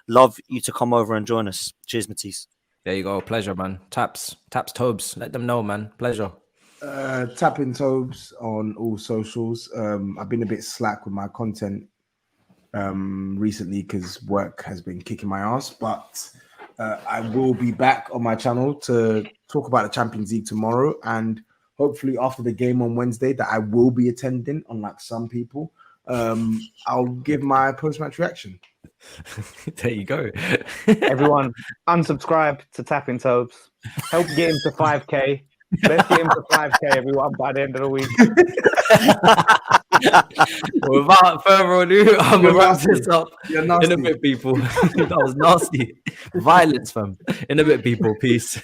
Love you to come over and join us. Cheers, Matisse. There you go. Pleasure, man. Taps, Tobs. Let them know, man. Pleasure. TapinTobs on all socials. I've been a bit slack with my content recently because work has been kicking my ass, but I will be back on my channel to talk about the Champions League tomorrow, and hopefully after the game on Wednesday that I will be attending, unlike some people, I'll give my post-match reaction. There you go. Everyone unsubscribe to TapinTobs. Help get him to 5k. Let's get him to 5K, everyone, by the end of the week. Without further ado, I'm You're gonna wrap nasty. this up You're in nasty. a bit, people. That was nasty. Violence, fam. In a bit, people. Peace.